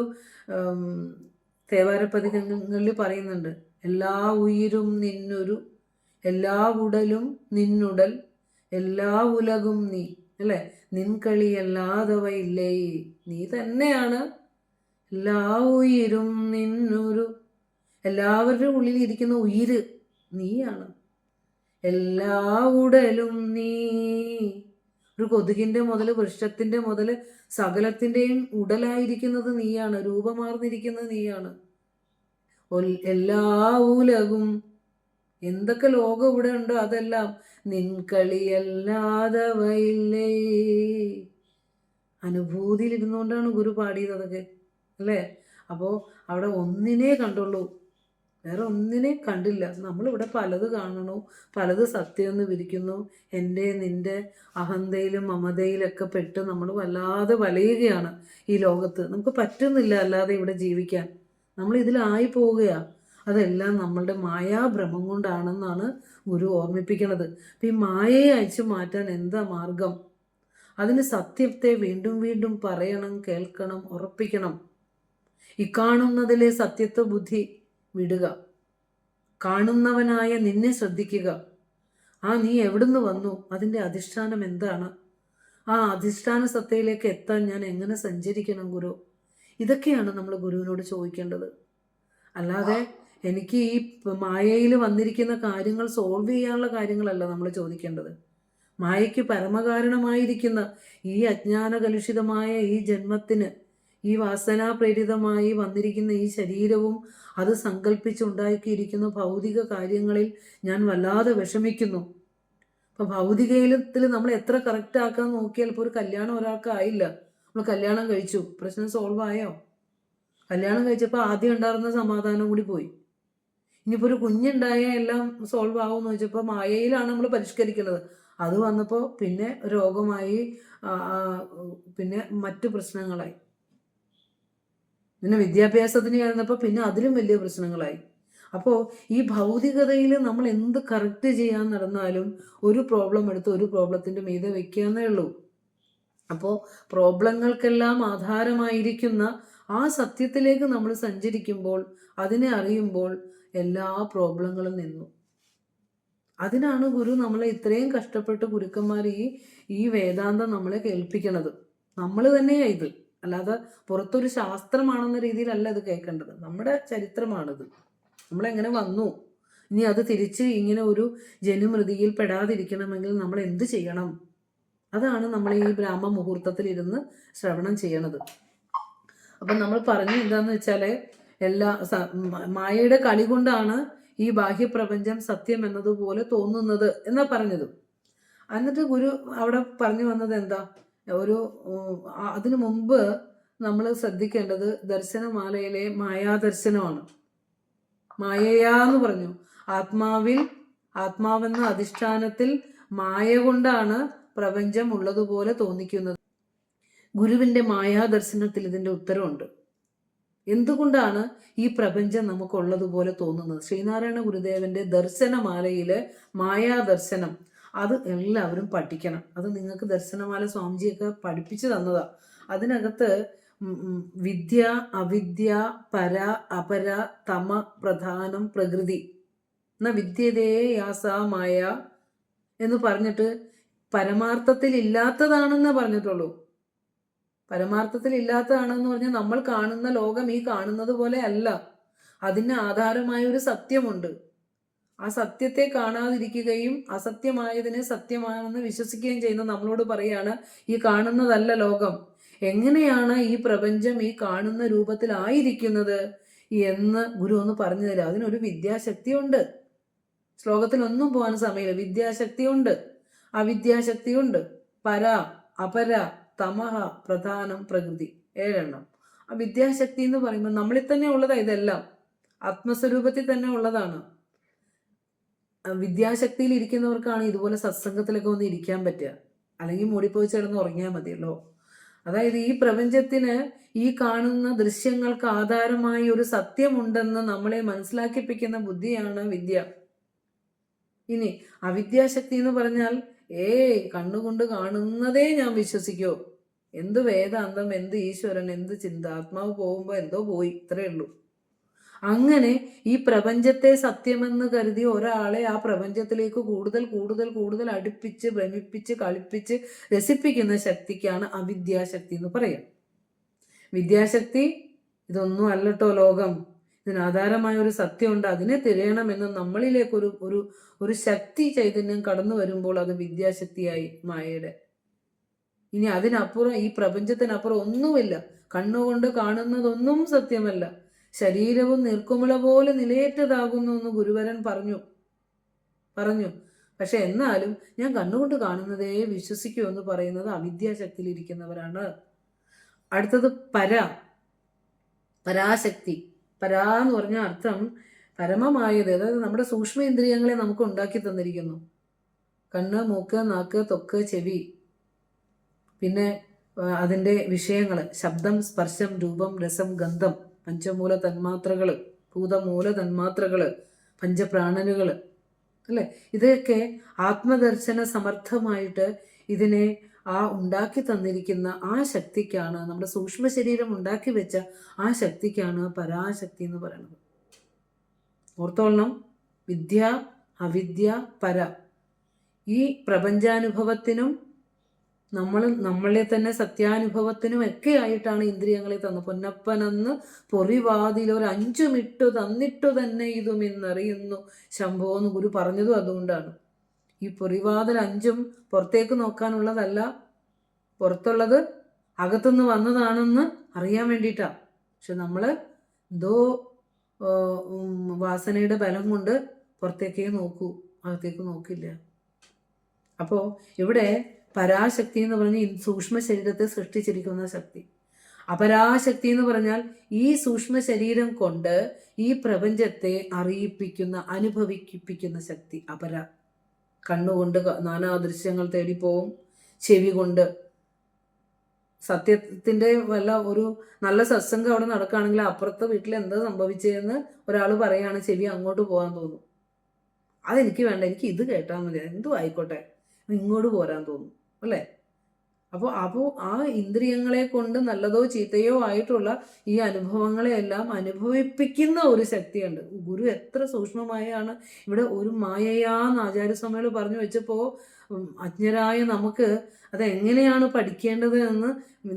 [SPEAKER 2] തേവാരപ്പതികങ്ങളിൽ പറയുന്നുണ്ട്, എല്ലാ ഉയിരും നിന്നൊരു, എല്ലാ ഉടലും നിന്നുടൽ, എല്ലാ ഉലകും നീ, അല്ലേ? നിൻകളി അല്ലാതവയില്ലേ, നീ തന്നെയാണ്. എല്ലാ ഉയിരും നിന്നൊരു, എല്ലാവരുടെ ഉള്ളിൽ ഇരിക്കുന്ന ഉയിര് നീയാണ്. എല്ലാ ഉടലും നീ. ഒരു കൊതുകിന്റെ മുതൽ വൃക്ഷത്തിന്റെ മുതൽ സകലത്തിന്റെയും ഉടലായിരിക്കുന്നത് നീയാണ്, രൂപമാർന്നിരിക്കുന്നത് നീയാണ്. എല്ലാ ഉലകും, എന്തൊക്കെ ലോകം ഇവിടെ ഉണ്ടോ അതെല്ലാം നിൻകളിയല്ലാതവയില്ലേ. അനുഭൂതിയിലിരുന്നുകൊണ്ടാണ് ഗുരു പാടിയത് അതൊക്കെ, അല്ലേ? അപ്പോൾ അവിടെ ഒന്നിനെ കണ്ടുള്ളൂ, വേറെ ഒന്നിനെ കണ്ടില്ല. നമ്മളിവിടെ പലത് കാണണു, പലത് സത്യമെന്ന് വിരിക്കുന്നു. എൻ്റെ നിൻ്റെ അഹന്തയിലും മമതയിലൊക്കെ പെട്ട് നമ്മൾ വല്ലാതെ വലയുകയാണ് ഈ ലോകത്ത്. നമുക്ക് പറ്റുന്നില്ല അല്ലാതെ ഇവിടെ ജീവിക്കാൻ. നമ്മൾ ഇതിലായി പോവുകയാണ്. അതെല്ലാം നമ്മളുടെ മായാഭ്രമം കൊണ്ടാണെന്നാണ് ഗുരു ഓർമ്മിപ്പിക്കുന്നത്. അപ്പം ഈ മായയെ അയച്ചു മാറ്റാൻ എന്താ മാർഗം? അതിന് സത്യത്തെ വീണ്ടും വീണ്ടും പറയണം, കേൾക്കണം, ഉറപ്പിക്കണം. ഈ കാണുന്നതിലെ സത്യത്വ ബുദ്ധി വിടുക, കാണുന്നവനായ നിന്നെ ശ്രദ്ധിക്കുക. നീ എവിടുന്ന് വന്നു, അതിൻ്റെ അധിഷ്ഠാനം എന്താണ്, ആ അധിഷ്ഠാന സത്തയിലേക്ക് എത്താൻ ഞാൻ എങ്ങനെ സഞ്ചരിക്കണം ഗുരു? ഇതൊക്കെയാണ് നമ്മൾ ഗുരുവിനോട് ചോദിക്കേണ്ടത്. അല്ലാതെ എനിക്ക് ഈ മായയിൽ വന്നിരിക്കുന്ന കാര്യങ്ങൾ സോൾവ് ചെയ്യാനുള്ള കാര്യങ്ങളല്ല നമ്മൾ ചോദിക്കേണ്ടത്. മായയ്ക്ക് പരമകാരണമായിരിക്കുന്ന ഈ അജ്ഞാന കലുഷിതമായ ഈ ജന്മത്തിന്, ഈ വാസനാപ്രേരിതമായി വന്നിരിക്കുന്ന ഈ ശരീരവും അത് സങ്കല്പിച്ചുണ്ടാക്കിയിരിക്കുന്ന ഭൗതിക കാര്യങ്ങളിൽ ഞാൻ വല്ലാതെ വിഷമിക്കുന്നു. അപ്പോൾ ഭൗതികത്തിൽ നമ്മൾ എത്ര കറക്റ്റ് ആക്കാൻ നോക്കിയാൽ ഇപ്പോൾ ഒരു കല്യാണം ഒരാൾക്ക് ആയില്ല, നമ്മൾ കല്യാണം കഴിച്ചു, പ്രശ്നം സോൾവ് ആയോ? കല്യാണം കഴിച്ചപ്പോൾ ആദ്യം ഉണ്ടായിരുന്ന സമാധാനം കൂടി പോയി. ഇനിയിപ്പോൾ ഒരു കുഞ്ഞുണ്ടായാൽ എല്ലാം സോൾവ് ആവുമെന്ന് വെച്ചപ്പോൾ മായയിലാണ് നമ്മൾ പരിഷ്കരിക്കുന്നത്. അത് വന്നപ്പോൾ പിന്നെ രോഗമായി, പിന്നെ മറ്റു പ്രശ്നങ്ങളായി. പിന്നെ വിദ്യാഭ്യാസത്തിന് ചേർന്നപ്പോൾ പിന്നെ അതിലും വലിയ പ്രശ്നങ്ങളായി. അപ്പോൾ ഈ ഭൗതികതയിൽ നമ്മൾ എന്ത് കറക്റ്റ് ചെയ്യാൻ നടന്നാലും ഒരു പ്രോബ്ലം എടുത്ത് ഒരു പ്രോബ്ലത്തിൻ്റെ മീതെ വെക്കാന്നേ ഉള്ളൂ. അപ്പോൾ പ്രോബ്ലങ്ങൾക്കെല്ലാം ആധാരമായിരിക്കുന്ന ആ സത്യത്തിലേക്ക് നമ്മൾ സഞ്ചരിക്കുമ്പോൾ, അതിനെ അറിയുമ്പോൾ എല്ലാ പ്രോബ്ലങ്ങളും നിന്നു. അതിനാണ് ഗുരു നമ്മളെ ഇത്രയും കഷ്ടപ്പെട്ട് ഗുരുക്കന്മാർ ഈ വേദാന്തം നമ്മളെ കേൾപ്പിക്കണത്. നമ്മൾ തന്നെയാണ് ഇത്, അല്ലാതെ പുറത്തൊരു ശാസ്ത്രമാണെന്ന രീതിയിലല്ല ഇത് കേൾക്കേണ്ടത്. നമ്മുടെ ചരിത്രമാണിത്, നമ്മളെങ്ങനെ വന്നു, ഇനി അത് തിരിച്ച് ഇങ്ങനെ ഒരു ജനുമൃതിയിൽ പെടാതിരിക്കണമെങ്കിൽ നമ്മൾ എന്ത് ചെയ്യണം, അതാണ് നമ്മൾ ഈ ബ്രാഹ്മ മുഹൂർത്തത്തിലിരുന്ന് ശ്രവണം ചെയ്യണത്. അപ്പം നമ്മൾ പറഞ്ഞു എന്താന്ന് വെച്ചാൽ, മായയുടെ കളി കൊണ്ടാണ് ഈ ബാഹ്യപ്രപഞ്ചം സത്യം എന്നതുപോലെ തോന്നുന്നത് എന്നാ പറഞ്ഞത്. എന്നിട്ട് ഗുരു അവിടെ പറഞ്ഞു വന്നത് എന്താ, അതിനു മുമ്പ് നമ്മൾ ശ്രദ്ധിക്കേണ്ടത് ദർശനമാലയിലെ മായാദർശനമാണ്. മായയാന്ന് പറഞ്ഞു, ആത്മാവെന്ന അധിഷ്ഠാനത്തിൽ മായ കൊണ്ടാണ് പ്രപഞ്ചം ഉള്ളതുപോലെ തോന്നിക്കുന്നത്. ഗുരുവിൻ്റെ മായാദർശനത്തിൽ ഇതിൻ്റെ ഉത്തരവുണ്ട്. എന്തുകൊണ്ടാണ് ഈ പ്രപഞ്ചം നമുക്കുള്ളതുപോലെ തോന്നുന്നത്? ശ്രീനാരായണ ഗുരുദേവന്റെ ദർശനമാലയിലെ മായാദർശനം, അത് എല്ലാവരും പഠിക്കണം. അത് നിങ്ങൾക്ക് ദർശനമാല സ്വാമിജിയൊക്കെ പഠിപ്പിച്ചു തന്നതാ. അതിനകത്ത് വിദ്യ, അവിദ്യ, പര, അപര, തമ, പ്രധാനം, പ്രകൃതി എന്ന വിദ്യതേ യാസ മായ എന്ന് പറഞ്ഞിട്ട് പരമാർത്ഥത്തിൽ ഇല്ലാത്തതാണെന്ന് പറഞ്ഞിട്ടുള്ളൂ. പരമാർത്ഥത്തിൽ ഇല്ലാത്തതാണെന്ന് പറഞ്ഞാൽ നമ്മൾ കാണുന്ന ലോകം ഈ കാണുന്നത് പോലെ അല്ല. അതിന് ആധാരമായ ഒരു സത്യമുണ്ട്. ആ സത്യത്തെ കാണാതിരിക്കുകയും അസത്യമായതിനെ സത്യമാണെന്ന് വിശ്വസിക്കുകയും ചെയ്യുന്ന നമ്മളോട് പറയാണ്, ഈ കാണുന്നതല്ല ലോകം. എങ്ങനെയാണ് ഈ പ്രപഞ്ചം ഈ കാണുന്ന രൂപത്തിലായിരിക്കുന്നത് എന്ന് ഗുരു ഒന്ന് പറഞ്ഞു തരാം. അതിനൊരു വിദ്യാശക്തിയുണ്ട്. ശ്ലോകത്തിലൊന്നും പോകാൻ സമയമില്ല. വിദ്യാശക്തിയുണ്ട്, അവിദ്യാശക്തിയുണ്ട്, പര, അപര, തമഹ, പ്രധാനം, പ്രകൃതി, 7 എണ്ണം. ആ വിദ്യാശക്തി എന്ന് പറയുമ്പോൾ നമ്മളിൽ തന്നെ ഉള്ളതാ. ഇതെല്ലാം ആത്മസ്വരൂപത്തിൽ തന്നെ ഉള്ളതാണ്. വിദ്യാശക്തിയിൽ ഇരിക്കുന്നവർക്കാണ് ഇതുപോലെ സത്സംഗത്തിലൊക്കെ ഒന്ന് ഇരിക്കാൻ പറ്റുക. അല്ലെങ്കിൽ മൂടിപ്പോയി ചേർന്ന് ഉറങ്ങിയാൽ മതിയല്ലോ. അതായത് ഈ പ്രപഞ്ചത്തിന് ഈ കാണുന്ന ദൃശ്യങ്ങൾക്ക് ആധാരമായി ഒരു സത്യമുണ്ടെന്ന് നമ്മളെ മനസ്സിലാക്കിപ്പിക്കുന്ന ബുദ്ധിയാണ് വിദ്യ. ഇനി അവിദ്യാശക്തി എന്ന് പറഞ്ഞാൽ കണ്ണുകൊണ്ട് കാണുന്നതേ ഞാൻ വിശ്വസിക്കോ, എന്ത് വേദാന്തം, എന്ത് ഈശ്വരൻ, എന്ത് ചിന്ത, ആത്മാവ് പോകുമ്പോൾ എന്തോ പോയി, ഇത്രയേ ഉള്ളൂ. അങ്ങനെ ഈ പ്രപഞ്ചത്തെ സത്യമെന്ന് കരുതി ഒരാളെ ആ പ്രപഞ്ചത്തിലേക്ക് കൂടുതൽ കൂടുതൽ കൂടുതൽ അടുപ്പിച്ച് ഭ്രമിപ്പിച്ച് കളിപ്പിച്ച് രസിപ്പിക്കുന്ന ശക്തിക്കാണ് അവിദ്യാശക്തി എന്ന് പറയാം. വിദ്യാശക്തി ഇതൊന്നും അല്ലട്ടോ ലോകം, ഇതിനാധാരമായ ഒരു സത്യമുണ്ട്, അതിനെ തിരയണമെന്ന് നമ്മളിലേക്ക് ഒരു ഒരു ഒരു ശക്തി ചൈതന്യം കടന്നു വരുമ്പോൾ അത് വിദ്യാശക്തിയായി മായയുടെ. ഇനി അതിനപ്പുറം ഈ പ്രപഞ്ചത്തിനപ്പുറം ഒന്നുമില്ല. കണ്ണുകൊണ്ട് കാണുന്നതൊന്നും സത്യമല്ല. ശരീരവും നീർക്കുമിള പോലെ നിലയേറ്റതാകുന്നു എന്ന് ഗുരുവരൻ പറഞ്ഞു. പക്ഷെ എന്നാലും ഞാൻ കണ്ണുകൊണ്ട് കാണുന്നതേ വിശ്വസിക്കൂ എന്ന് പറയുന്നത് അവിദ്യാശക്തിയിലിരിക്കുന്നവരാണ്. അടുത്തത് പരാശക്തി. പരാ എന്ന് പറഞ്ഞ അർത്ഥം പരമമായത്, അതായത് നമ്മുടെ സൂക്ഷ്മേന്ദ്രിയങ്ങളെ നമുക്ക് ഉണ്ടാക്കി തന്നിരിക്കുന്നു. കണ്ണ്, മൂക്ക്, നാക്ക്, ത്വക്ക്, ചെവി, പിന്നെ അതിൻ്റെ വിഷയങ്ങൾ ശബ്ദം, സ്പർശം, രൂപം, രസം, ഗന്ധം, പഞ്ചമൂല തന്മാത്രകൾ, ഭൂതമൂല തന്മാത്രകൾ, പഞ്ചപ്രാണനുകൾ, അല്ലേ? ഇതൊക്കെ ആത്മദർശന സമർത്ഥമായിട്ട് ഇതിനെ ഉണ്ടാക്കി തന്നിരിക്കുന്ന ആ ശക്തിക്കാണ്, നമ്മുടെ സൂക്ഷ്മ ശരീരം ഉണ്ടാക്കി വെച്ച ആ ശക്തിക്കാണ് പരാശക്തി എന്ന് പറയുന്നത്. ഓർത്തോളണം, വിദ്യ, അവിദ്യ, പര. ഈ പ്രപഞ്ചാനുഭവത്തിനും നമ്മളെ തന്നെ സത്യാനുഭവത്തിനും ഒക്കെ ആയിട്ടാണ് ഇന്ദ്രിയങ്ങളെ തന്നു. പൊന്നപ്പനെന്ന് പൊറിവാതിൽ ഒരു 5 മിട്ടു തന്നിട്ടു തന്നെ ഇതുമെന്നറിയുന്നു ശംഭോ എന്ന് ഗുരു പറഞ്ഞതും അതുകൊണ്ടാണ്. ഈ പൊറിവാതിൽ 5ഉം പുറത്തേക്ക് നോക്കാനുള്ളതല്ല, പുറത്തുള്ളത് അകത്തുനിന്ന് വന്നതാണെന്ന് അറിയാൻ വേണ്ടിയിട്ടാണ്. പക്ഷെ നമ്മൾ എന്തോ വാസനയുടെ ബലം കൊണ്ട് പുറത്തേക്കേ നോക്കൂ, അകത്തേക്ക് നോക്കില്ല. അപ്പോൾ ഇവിടെ പരാശക്തി എന്ന് പറഞ്ഞ് സൂക്ഷ്മ ശരീരത്തെ സൃഷ്ടിച്ചിരിക്കുന്ന ശക്തി. അപരാശക്തി എന്ന് പറഞ്ഞാൽ ഈ സൂക്ഷ്മ ശരീരം കൊണ്ട് ഈ പ്രപഞ്ചത്തെ അറിയിപ്പിക്കുന്ന, അനുഭവിപ്പിക്കുന്ന ശക്തി അപര. കണ്ണുകൊണ്ട് നാനാ ദൃശ്യങ്ങൾ തേടിപ്പോവും, ചെവി കൊണ്ട് സത്യത്തിൻ്റെ വല്ല ഒരു നല്ല സത്സംഗം അവിടെ നടക്കുകയാണെങ്കിൽ അപ്പുറത്തെ വീട്ടിൽ എന്താ സംഭവിച്ചതെന്ന് ഒരാൾ പറയുകയാണ്, ചെവി അങ്ങോട്ട് പോകാൻ തോന്നും. അതെനിക്ക് വേണ്ട, എനിക്ക് ഇത് കേട്ടാൽ മതി, എന്തും ആയിക്കോട്ടെ, ഇങ്ങോട്ട് പോരാൻ തോന്നും, അല്ലേ? അപ്പോൾ ആ ഇന്ദ്രിയങ്ങളെ കൊണ്ട് നല്ലതോ ചീത്തയോ ആയിട്ടുള്ള ഈ അനുഭവങ്ങളെയെല്ലാം അനുഭവിപ്പിക്കുന്ന ഒരു ശക്തിയുണ്ട്. ഗുരു എത്ര സൂക്ഷ്മമായാണ് ഇവിടെ ഒരു മായയാന്ന് ആചാര്യസ്വാമികൾ പറഞ്ഞു വെച്ചപ്പോൾ അജ്ഞരായ നമുക്ക് അതെങ്ങനെയാണ് പഠിക്കേണ്ടത് എന്ന്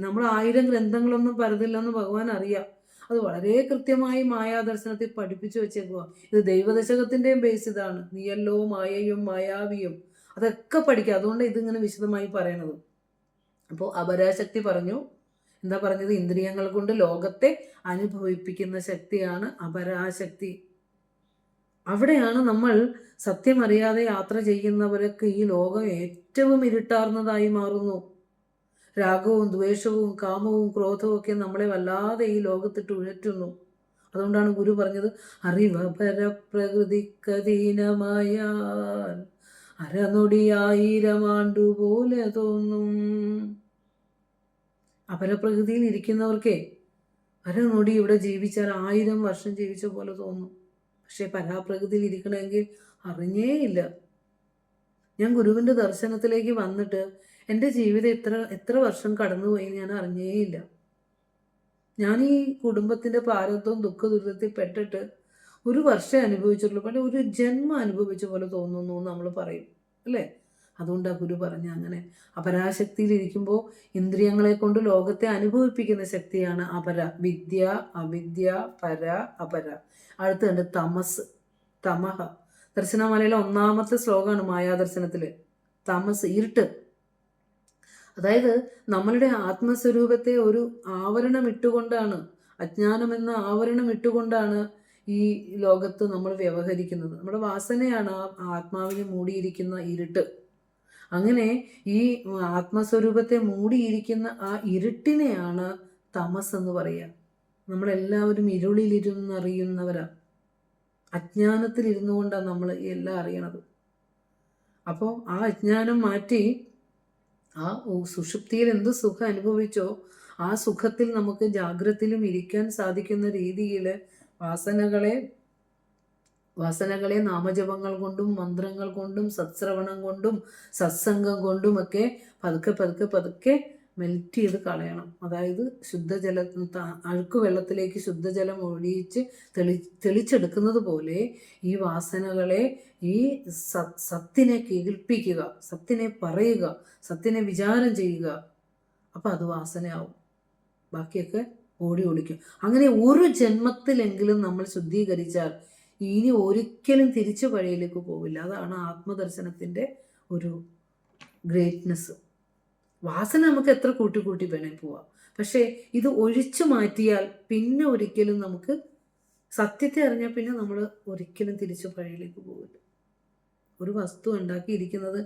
[SPEAKER 2] നമ്മൾ 1000 ഗ്രന്ഥങ്ങളൊന്നും പരതില്ലെന്ന് ഭഗവാൻ അറിയാം. അത് വളരെ കൃത്യമായി മായാദർശനത്തിൽ പഠിപ്പിച്ചു വെച്ചേക്കുക. ഇത് ദൈവദശകത്തിൻ്റെയും ബേസ് ഇതാണ്. നീയല്ലോ മായയും മായാവിയും, അതൊക്കെ പഠിക്കുക. അതുകൊണ്ട് ഇതിങ്ങനെ വിശദമായി പറയണത്. അപ്പോൾ അപരാശക്തി പറഞ്ഞു. എന്താ പറഞ്ഞത്? ഇന്ദ്രിയങ്ങൾ കൊണ്ട് ലോകത്തെ അനുഭവിപ്പിക്കുന്ന ശക്തിയാണ് അപരാശക്തി. അവിടെയാണ് നമ്മൾ സത്യമറിയാതെ യാത്ര ചെയ്യുന്നവർക്ക് ഈ ലോകം ഏറ്റവും ഇരുട്ടാർന്നതായി മാറുന്നു. രാഗവും ദ്വേഷവും കാമവും ക്രോധവും ഒക്കെ നമ്മളെ വല്ലാതെ ഈ ലോകത്തിട്ട് ഉഴറ്റുന്നു. അതുകൊണ്ടാണ് ഗുരു പറഞ്ഞത്, അറിവപരപ്രകൃതിക്കധീനമായാൽ അരനൊടിയായിരം ആണ്ടുപോലെ തോന്നും. അപരപ്രകൃതിയിൽ ഇരിക്കുന്നവർക്കേ അരനൊടി ഇവിടെ ജീവിച്ചാൽ 1000 വർഷം ജീവിച്ച പോലെ തോന്നും. പക്ഷെ പരാപ്രകൃതിയിൽ ഇരിക്കണമെങ്കിൽ അറിഞ്ഞേയില്ല. ഞാൻ ഗുരുവിൻ്റെ ദർശനത്തിലേക്ക് വന്നിട്ട് എൻ്റെ ജീവിതം എത്ര വർഷം കടന്നുപോയി ഞാൻ അറിഞ്ഞേയില്ല. ഞാൻ ഈ കുടുംബത്തിൻ്റെ പ്രാരബ്ധവും ദുഃഖ ദുരിതത്തിൽ പെട്ടിട്ട് 1 വർഷം അനുഭവിച്ചിട്ടുള്ളൂ, പക്ഷേ ഒരു ജന്മം അനുഭവിച്ച പോലെ തോന്നുന്നു നമ്മൾ പറയും, അല്ലേ? അതുകൊണ്ടാണ് ഗുരു പറഞ്ഞ അങ്ങനെ അപരാശക്തിയിലിരിക്കുമ്പോൾ ഇന്ദ്രിയങ്ങളെ കൊണ്ട് ലോകത്തെ അനുഭവിപ്പിക്കുന്ന ശക്തിയാണ് അപര. വിദ്യ, അവിദ്യ, പര, അപര. അടുത്തുണ്ട് തമസ്, തമഹ. ദർശനമാലയിലെ 1ാമത്തെ ശ്ലോകമാണ് മായാദർശനത്തിൽ. തമസ്, ഇരുട്ട്. അതായത് നമ്മളുടെ ആത്മസ്വരൂപത്തെ ഒരു ആവരണം ഇട്ടുകൊണ്ടാണ്, അജ്ഞാനം എന്ന ആവരണം ഇട്ടുകൊണ്ടാണ് ഈ ലോകത്ത് നമ്മൾ വ്യവഹരിക്കുന്നത്. നമ്മുടെ വാസനയാണ് ആ ആത്മാവിനെ മൂടിയിരിക്കുന്ന ഇരുട്ട്. അങ്ങനെ ഈ ആത്മസ്വരൂപത്തെ മൂടിയിരിക്കുന്ന ആ ഇരുട്ടിനെയാണ് തമസ് എന്ന് പറയുക. നമ്മളെല്ലാവരും ഇരുളിലിരുന്നറിയുന്നവരാണ്. അജ്ഞാനത്തിലിരുന്നു കൊണ്ടാണ് നമ്മൾ എല്ലാം അറിയണത്. അപ്പോൾ ആ അജ്ഞാനം മാറ്റി ആ സുഷുപ്തിയിൽ എന്ത് സുഖം അനുഭവിച്ചോ ആ സുഖത്തിൽ നമുക്ക് ജാഗ്രതയിലും ഇരിക്കാൻ സാധിക്കുന്ന രീതിയിൽ വാസനകളെ നാമജപങ്ങൾ കൊണ്ടും മന്ത്രങ്ങൾ കൊണ്ടും സത്ശ്രവണം കൊണ്ടും സത്സംഗം കൊണ്ടുമൊക്കെ പതുക്കെ മെൽറ്റ് ചെയ്ത് കളയണം. അതായത് അഴുക്ക് വെള്ളത്തിലേക്ക് ശുദ്ധജലം ഒഴിച്ച് തെളിച്ചെടുക്കുന്നത് പോലെ ഈ വാസനകളെ ഈ സത്തിനെ കേൾപ്പിക്കുക, സത്തിനെ പറയുക, സത്തിനെ വിചാരം ചെയ്യുക. അപ്പം അത് വാസനയാവും. ബാക്കിയൊക്കെ ഓടി ഒളിക്കും. അങ്ങനെ ഒരു ജന്മത്തിലെങ്കിലും നമ്മൾ ശുദ്ധീകരിച്ചാൽ ഇനി ഒരിക്കലും തിരിച്ചു പഴയിലേക്ക് പോവില്ല. അതാണ് ആത്മദർശനത്തിൻ്റെ ഒരു ഗ്രേറ്റ്നെസ്. വാസന നമുക്ക് എത്ര കൂട്ടി കൂട്ടി വേണേ പോവാം, പക്ഷേ ഇത് ഒഴിച്ചു മാറ്റിയാൽ പിന്നെ ഒരിക്കലും നമുക്ക് സത്യത്തെ അറിഞ്ഞാൽ പിന്നെ നമ്മൾ ഒരിക്കലും തിരിച്ചു പഴയിലേക്ക് പോവില്ല. ഒരു വസ്തു ഉണ്ടാക്കിയിരിക്കുന്നത്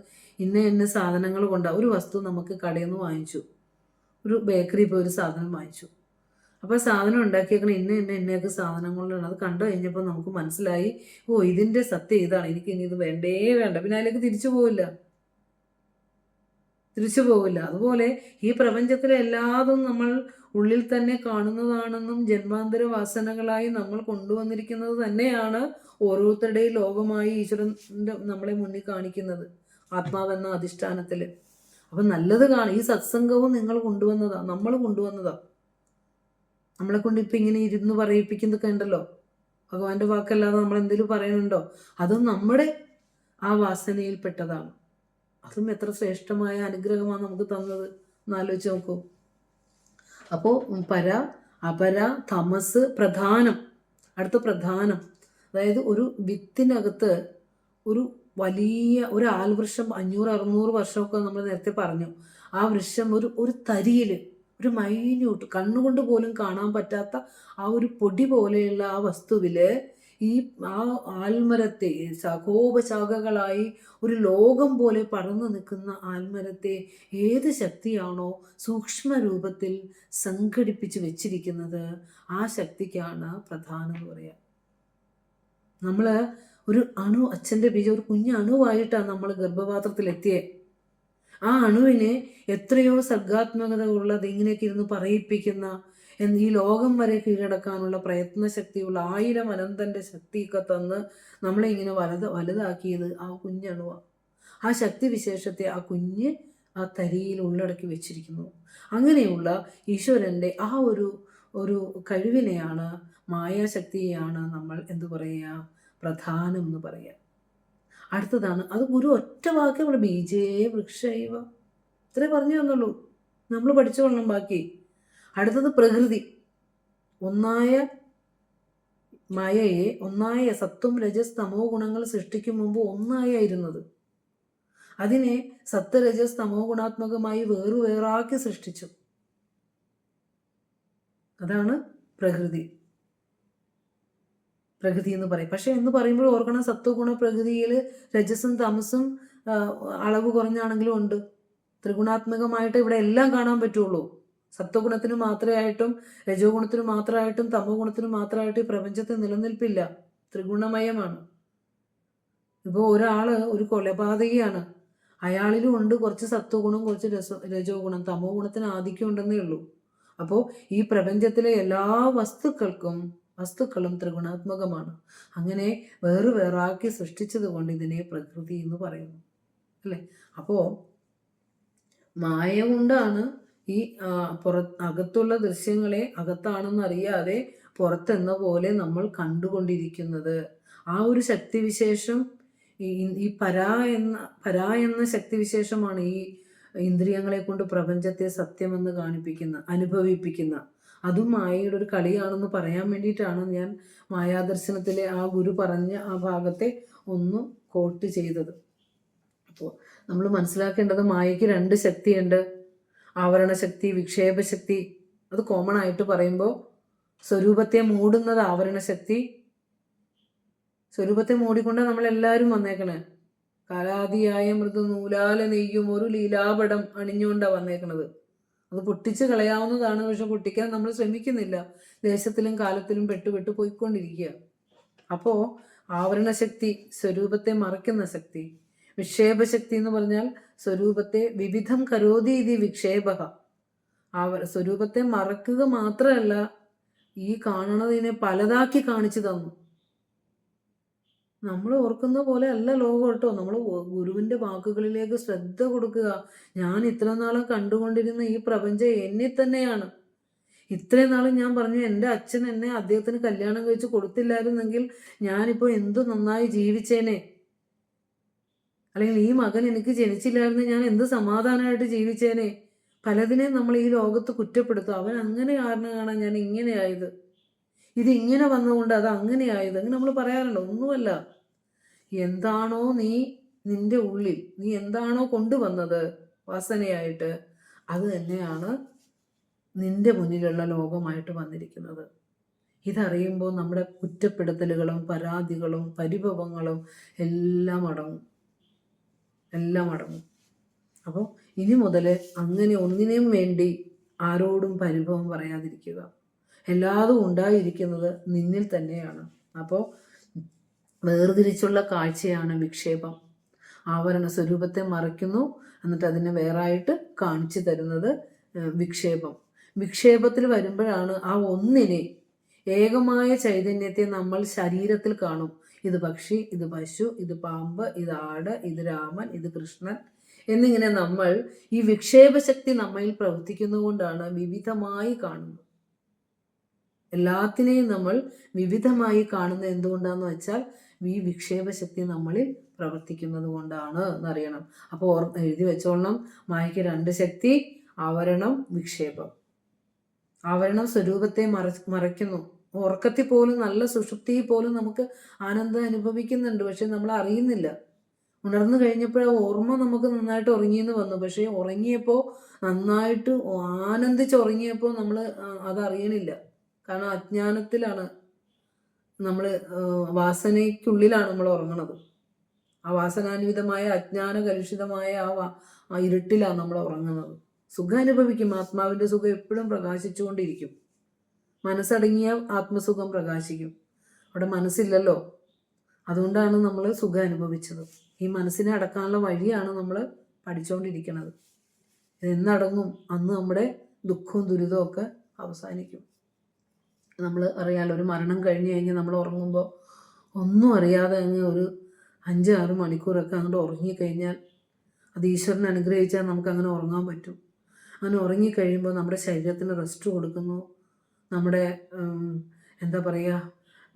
[SPEAKER 2] ഇന്ന സാധനങ്ങൾ കൊണ്ടാണ്. ഒരു വസ്തു നമുക്ക് കടയിൽ നിന്ന് വാങ്ങിച്ചു, ഒരു ബേക്കറി പോയി ഒരു സാധനം വാങ്ങിച്ചു. അപ്പോൾ സാധനം ഉണ്ടാക്കിയേക്കണം ഇന്നയൊക്കെ സാധനങ്ങളിലാണ്. അത് കണ്ടു കഴിഞ്ഞപ്പോൾ നമുക്ക് മനസ്സിലായി, ഓ ഇതിൻ്റെ സത്യം ഇതാണ്, എനിക്ക് ഇനി ഇത് വേണ്ടേ വേണ്ട, പിന്നെ അതിലേക്ക് തിരിച്ചു പോവില്ല. അതുപോലെ ഈ പ്രപഞ്ചത്തിലെ എല്ലാതും നമ്മൾ ഉള്ളിൽ തന്നെ കാണുന്നതാണെന്നും ജന്മാന്തര വാസനകളായി നമ്മൾ കൊണ്ടുവന്നിരിക്കുന്നത് തന്നെയാണ് ഓരോരുത്തരുടെയും ലോകമായി ഈശ്വരൻ നമ്മളെ മുന്നിൽ കാണിക്കുന്നത്, ആത്മാവെന്ന അധിഷ്ഠാനത്തിൽ. അപ്പം നല്ലത് ഈ സത്സംഗവും നിങ്ങൾ കൊണ്ടുവന്നതാ, നമ്മൾ കൊണ്ടുവന്നതാ. നമ്മളെ കൊണ്ട് ഇപ്പം ഇങ്ങനെ ഇരുന്ന് പറയിപ്പിക്കുന്നതൊക്കെ ഉണ്ടല്ലോ, ഭഗവാന്റെ വാക്കല്ലാതെ നമ്മൾ എന്തെങ്കിലും പറയുന്നുണ്ടോ? അതും നമ്മുടെ ആ വാസനയിൽപ്പെട്ടതാണ്. അതും എത്ര ശ്രേഷ്ഠമായ അനുഗ്രഹമാണ് നമുക്ക് തന്നത് എന്നാലോചിച്ച് നോക്കൂ. അപ്പോൾ പര, അപര, തമസ്, പ്രധാനം. അടുത്ത പ്രധാനം, അതായത് ഒരു വിത്തിനകത്ത് ഒരു വലിയ ഒരു ആൽവൃക്ഷം 500-600 വർഷമൊക്കെ നമ്മൾ നേരത്തെ പറഞ്ഞു. ആ വൃക്ഷം ഒരു തരിയിൽ, ഒരു മൈന്യൂട്ട്, കണ്ണുകൊണ്ട് പോലും കാണാൻ പറ്റാത്ത ആ ഒരു പൊടി പോലെയുള്ള ആ വസ്തുവിൽ ഈ ആ ആൽമരത്തെ ശാഖോപശാഖകളായി ഒരു ലോകം പോലെ പടർന്നു നിൽക്കുന്ന ആൽമരത്തെ ഏത് ശക്തിയാണോ സൂക്ഷ്മ രൂപത്തിൽ സംഘടിപ്പിച്ച് വെച്ചിരിക്കുന്നത്, ആ ശക്തിക്കാണ് പ്രധാനം എന്ന് പറയുക. നമ്മൾ ഒരു അച്ഛൻ്റെ ബീജം ഒരു കുഞ്ഞു അണുവായിട്ടാണ് നമ്മൾ ഗർഭപാത്രത്തിലെത്തിയത്. ആ അണുവിനെ എത്രയോ സർഗാത്മകത ഉള്ളത് ഇങ്ങനെയൊക്കെ ഇരുന്ന് പറയിപ്പിക്കുന്ന, ഈ ലോകം വരെ കീഴടക്കാനുള്ള പ്രയത്നശക്തിയുള്ള 1000 അനന്തൻ്റെ ശക്തിയൊക്കെ തന്ന് നമ്മളെ ഇങ്ങനെ വലുതാക്കിയത് ആ കുഞ്ഞണുവാണ്. ആ ശക്തി വിശേഷത്തെ ആ കുഞ്ഞ് ആ തരിയിൽ ഉള്ളടക്കി വെച്ചിരിക്കുന്നു. അങ്ങനെയുള്ള ഈശ്വരൻ്റെ ആ ഒരു കഴിവിനെയാണ്, മായാശക്തിയെയാണ് നമ്മൾ എന്തു പറയുക, പ്രധാനം എന്ന് പറയുക. അടുത്തതാണ്, അത് ഒരു ഒറ്റ വാക്ക് നമ്മൾ ബീജേ വൃക്ഷൈവ, ഇത്രേ പറഞ്ഞു തന്നുള്ളൂ, നമ്മൾ പഠിച്ചുകൊള്ളണം ബാക്കി. അടുത്തത് പ്രകൃതി. ഒന്നായ മായയെ, ഒന്നായ സത്വം രജസ് തമോ ഗുണങ്ങൾ സൃഷ്ടിക്കും മുമ്പ് ഒന്നായിരുന്നത്, അതിനെ സത്വ രജസ് തമോ ഗുണാത്മകമായി വേറാക്കി സൃഷ്ടിച്ചു. അതാണ് പ്രകൃതി എന്ന് പറയും. പക്ഷെ എന്ന് പറയുമ്പോൾ ഓർക്കണം, സത്വഗുണ പ്രകൃതിയിൽ രജസും തമസും അളവ് കുറഞ്ഞാണെങ്കിലും ഉണ്ട്. ത്രിഗുണാത്മകമായിട്ട് ഇവിടെ എല്ലാം കാണാൻ പറ്റുള്ളൂ. സത്വഗുണത്തിന് മാത്രമായിട്ടും രജോ ഗുണത്തിന് മാത്രമായിട്ടും തമോ ഗുണത്തിന് മാത്രമായിട്ട് ഈ പ്രപഞ്ചത്തിൽ നിലനിൽപ്പില്ല, ത്രിഗുണമയമാണ്. ഇപ്പോൾ ഒരു കൊലപാതകിയാണ്, അയാളിലും ഉണ്ട് കുറച്ച് സത്വഗുണം, കുറച്ച് രജോ ഗുണം, തമോ ഗുണത്തിന് ആധിക്യം ഉണ്ടെന്നേ ഉള്ളൂ. അപ്പോൾ ഈ പ്രപഞ്ചത്തിലെ എല്ലാ വസ്തുക്കളും ത്രിഗുണാത്മകമാണ്. അങ്ങനെ വേറാക്കി സൃഷ്ടിച്ചത് കൊണ്ട് ഇതിനെ പ്രകൃതി എന്ന് പറയുന്നു, അല്ലേ? അപ്പോൾ മായ കൊണ്ടാണ് ഈ അകത്തുള്ള ദൃശ്യങ്ങളെ അകത്താണെന്നറിയാതെ പുറത്തെന്ന പോലെ നമ്മൾ കണ്ടുകൊണ്ടിരിക്കുന്നത്. ആ ഒരു ശക്തിവിശേഷം, ഈ പരാ എന്ന ശക്തിവിശേഷമാണ് ഈ ഇന്ദ്രിയങ്ങളെ കൊണ്ട് പ്രപഞ്ചത്തെ സത്യമെന്ന് അനുഭവിപ്പിക്കുന്ന. അതും മായയുടെ ഒരു കളിയാണെന്ന് പറയാൻ വേണ്ടിയിട്ടാണ് ഞാൻ മായാദർശനത്തിലെ ആ ഗുരു പറഞ്ഞ ആ ഭാഗത്തെ ഒന്ന് കോട്ട് ചെയ്തത്. അപ്പോൾ നമ്മൾ മനസ്സിലാക്കേണ്ടത്, മായയ്ക്ക് 2 ശക്തിയുണ്ട്, ആവരണശക്തി, വിക്ഷേപശക്തി. അത് കോമൺ ആയിട്ട് പറയുമ്പോൾ സ്വരൂപത്തെ മൂടുന്നത് ആവരണശക്തി. സ്വരൂപത്തെ മൂടിക്കൊണ്ടാണ് നമ്മളെല്ലാവരും വന്നേക്കണേ. കാലാതിയായ മൃദു നൂലാല നെയ്യും ഒരു ലീലാപടം അണിഞ്ഞുകൊണ്ടാണ് വന്നേക്കണത്. അത് പൊട്ടിച്ച് കളയാവുന്നതാണ്, പക്ഷെ പൊട്ടിക്കാൻ നമ്മൾ ശ്രമിക്കുന്നില്ല. ദേശത്തിലും കാലത്തിലും പെട്ടു പോയിക്കൊണ്ടിരിക്കുക. അപ്പോൾ ആവരണശക്തി സ്വരൂപത്തെ മറയ്ക്കുന്ന ശക്തി. വിക്ഷേപശക്തി എന്ന് പറഞ്ഞാൽ സ്വരൂപത്തെ വിവിധം കരോതി ഇതി വിക്ഷേപക. സ്വരൂപത്തെ മറക്കുക മാത്രമല്ല, ഈ കാണുന്നതിനെ പലതാക്കി കാണിച്ചു തന്നു. നമ്മൾ ഓർക്കുന്ന പോലെ അല്ല ലോകം കേട്ടോ. നമ്മൾ ഗുരുവിൻ്റെ വാക്കുകളിലേക്ക് ശ്രദ്ധ കൊടുക്കുക. ഞാൻ ഇത്ര നാളും കണ്ടുകൊണ്ടിരുന്ന ഈ പ്രപഞ്ചം എന്നെ തന്നെയാണ്. ഇത്രയും നാളും ഞാൻ പറഞ്ഞു, എൻ്റെ അച്ഛൻ എന്നെ അദ്ദേഹത്തിന് കല്യാണം കഴിച്ച് കൊടുത്തില്ലായിരുന്നെങ്കിൽ ഞാനിപ്പോൾ എന്തു നന്നായി ജീവിച്ചേനെ, അല്ലെങ്കിൽ ഈ മകൻ എനിക്ക് ജനിച്ചില്ലായിരുന്നു ഞാൻ എന്ത് സമാധാനമായിട്ട് ജീവിച്ചേനെ. പലതിനെയും നമ്മൾ ഈ ലോകത്ത് കുറ്റപ്പെടുത്തും. അവൻ അങ്ങനെ കാരണമാണ് ഞാൻ ഇങ്ങനെയായത്, ഇത് ഇങ്ങനെ വന്നുകൊണ്ട് അത് അങ്ങനെയായത്, അങ്ങനെ നമ്മൾ പറയാറുണ്ടോ? ഒന്നുമല്ല. എന്താണോ നിന്റെ ഉള്ളിൽ നീ എന്താണോ കൊണ്ടുവന്നത് വാസനയായിട്ട്, അത് തന്നെയാണ് നിന്റെ മുന്നിലുള്ള ലോകമായിട്ട് വന്നിരിക്കുന്നത്. ഇതറിയുമ്പോൾ നമ്മുടെ കുറ്റപ്പെടുത്തലുകളും പരാതികളും പരിഭവങ്ങളും എല്ലാം അടങ്ങും. അപ്പോൾ ഇനി മുതൽ അങ്ങനെ ഒന്നിനെയും വേണ്ടി ആരോടും പരിഭവം പറയാതിരിക്കുക. എല്ലാതും ഉണ്ടായിരിക്കുന്നത് നിന്നിൽ തന്നെയാണ്. അപ്പോൾ വേർതിരിച്ചുള്ള കാഴ്ചയാണ് വിക്ഷേപം. ആവരണ സ്വരൂപത്തെ മറയ്ക്കുന്നു, എന്നിട്ട് അതിനെ വേറായിട്ട് കാണിച്ചു തരുന്നത് വിക്ഷേപം. വിക്ഷേപത്തിൽ വരുമ്പോഴാണ് ആ ഒന്നിനെ, ഏകമായ ചൈതന്യത്തെ നമ്മൾ ശരീരത്തിൽ കാണും. ഇത് പക്ഷി, ഇത് പശു, ഇത് പാമ്പ്, ഇത് ആട്, ഇത് രാമൻ, ഇത് കൃഷ്ണൻ എന്നിങ്ങനെ നമ്മൾ ഈ വിക്ഷേപശക്തി നമ്മളിൽ പ്രവർത്തിക്കുന്നതുകൊണ്ടാണ് വിവിധമായി കാണുന്നത്. എല്ലാത്തിനെയും നമ്മൾ വിവിധമായി കാണുന്നത് എന്തുകൊണ്ടാന്ന് വെച്ചാൽ ഈ വിക്ഷേപശക്തി നമ്മളിൽ പ്രവർത്തിക്കുന്നത് കൊണ്ടാണ് എന്നറിയണം. അപ്പോൾ എഴുതി വെച്ചോളണം, മായയ്ക്ക് 2 ശക്തി: ആവരണം, വിക്ഷേപം. ആവരണം സ്വരൂപത്തെ മറയ്ക്കുന്നു. ഉറക്കത്തിൽ പോലും, നല്ല സുഷുപ്തിയിൽ പോലും നമുക്ക് ആനന്ദം അനുഭവിക്കുന്നുണ്ട്, പക്ഷെ നമ്മൾ അറിയുന്നില്ല. ഉണർന്നു കഴിഞ്ഞപ്പോൾ ആ ഓർമ്മ നമുക്ക് നന്നായിട്ട് ഉറങ്ങിയെന്ന് വന്നു, പക്ഷേ ഉറങ്ങിയപ്പോൾ നന്നായിട്ട് ആനന്ദിച്ച് ഉറങ്ങിയപ്പോൾ നമ്മൾ അതറിയണില്ല. കാരണം അജ്ഞാനത്തിലാണ് നമ്മൾ, വാസനയ്ക്കുള്ളിലാണ് നമ്മൾ ഉറങ്ങണത്. ആ വാസനാന്വിതമായ അജ്ഞാന കലുഷിതമായ ആ ഇരുട്ടിലാണ് നമ്മൾ ഉറങ്ങുന്നത്. സുഖം അനുഭവിക്കും, ആത്മാവിൻ്റെ സുഖം എപ്പോഴും പ്രകാശിച്ചുകൊണ്ടിരിക്കും. മനസ്സടങ്ങിയ ആത്മസുഖം പ്രകാശിക്കും. അവിടെ മനസ്സില്ലല്ലോ, അതുകൊണ്ടാണ് നമ്മൾ സുഖം അനുഭവിച്ചത്. ഈ മനസ്സിനെ അടക്കാനുള്ള വഴിയാണ് നമ്മൾ പഠിച്ചുകൊണ്ടിരിക്കുന്നത്. എന്നടങ്ങും അന്ന് നമ്മുടെ ദുഃഖവും ദുരിതവും ഒക്കെ അവസാനിക്കും. നമ്മൾ അറിയാലോ, ഒരു മരണം കഴിഞ്ഞ് കഴിഞ്ഞ് നമ്മൾ ഉറങ്ങുമ്പോൾ ഒന്നും അറിയാതെ അങ്ങ് ഒരു 5-6 മണിക്കൂറൊക്കെ അങ്ങോട്ട് ഉറങ്ങിക്കഴിഞ്ഞാൽ, അത് ഈശ്വരനെ അനുഗ്രഹിച്ചാൽ നമുക്ക് അങ്ങനെ ഉറങ്ങാൻ പറ്റും. അങ്ങനെ ഉറങ്ങിക്കഴിയുമ്പോൾ നമ്മുടെ ശരീരത്തിന് റെസ്റ്റ് കൊടുക്കുന്നു, നമ്മുടെ എന്താ പറയുക,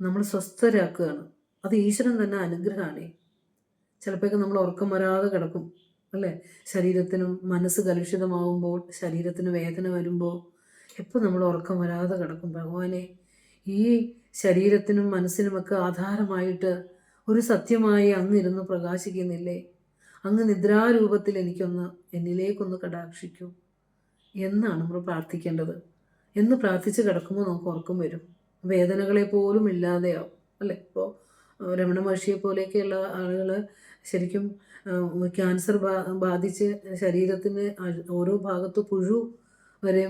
[SPEAKER 2] നമ്മൾ സ്വസ്ഥരാക്കുകയാണ്. അത് ഈശ്വരൻ തന്നെ അനുഗ്രഹമാണ്. ചിലപ്പോഴൊക്കെ നമ്മൾ ഉറക്കം വരാതെ കിടക്കും അല്ലേ? ശരീരത്തിനും മനസ്സ് കലുഷിതമാകുമ്പോൾ, ശരീരത്തിന് വേദന വരുമ്പോൾ എപ്പോൾ നമ്മൾ ഉറക്കം വരാതെ കിടക്കും. ഭഗവാനെ, ഈ ശരീരത്തിനും മനസ്സിനുമൊക്കെ ആധാരമായിട്ട് ഒരു സത്യമായി അങ്ങിരുന്ന് പ്രകാശിക്കുന്നില്ലേ? അങ്ങ് നിദ്രാരൂപത്തിൽ എന്നിലേക്കൊന്ന് കടാക്ഷിക്കൂ എന്നാണ് നമ്മൾ പ്രാർത്ഥിക്കേണ്ടത്. എന്ന് പ്രാർത്ഥിച്ച് കിടക്കുമ്പോൾ നമുക്ക് ഉറക്കം വരും, വേദനകളെ പോലും ഇല്ലാതെയാവും അല്ലേ? ഇപ്പോൾ രമണ മഹർഷിയെ പോലെയൊക്കെയുള്ള ആളുകൾ ശരിക്കും ക്യാൻസർ ബാധിച്ച് ശരീരത്തിന് ഓരോ ഭാഗത്ത് പുഴു വരെ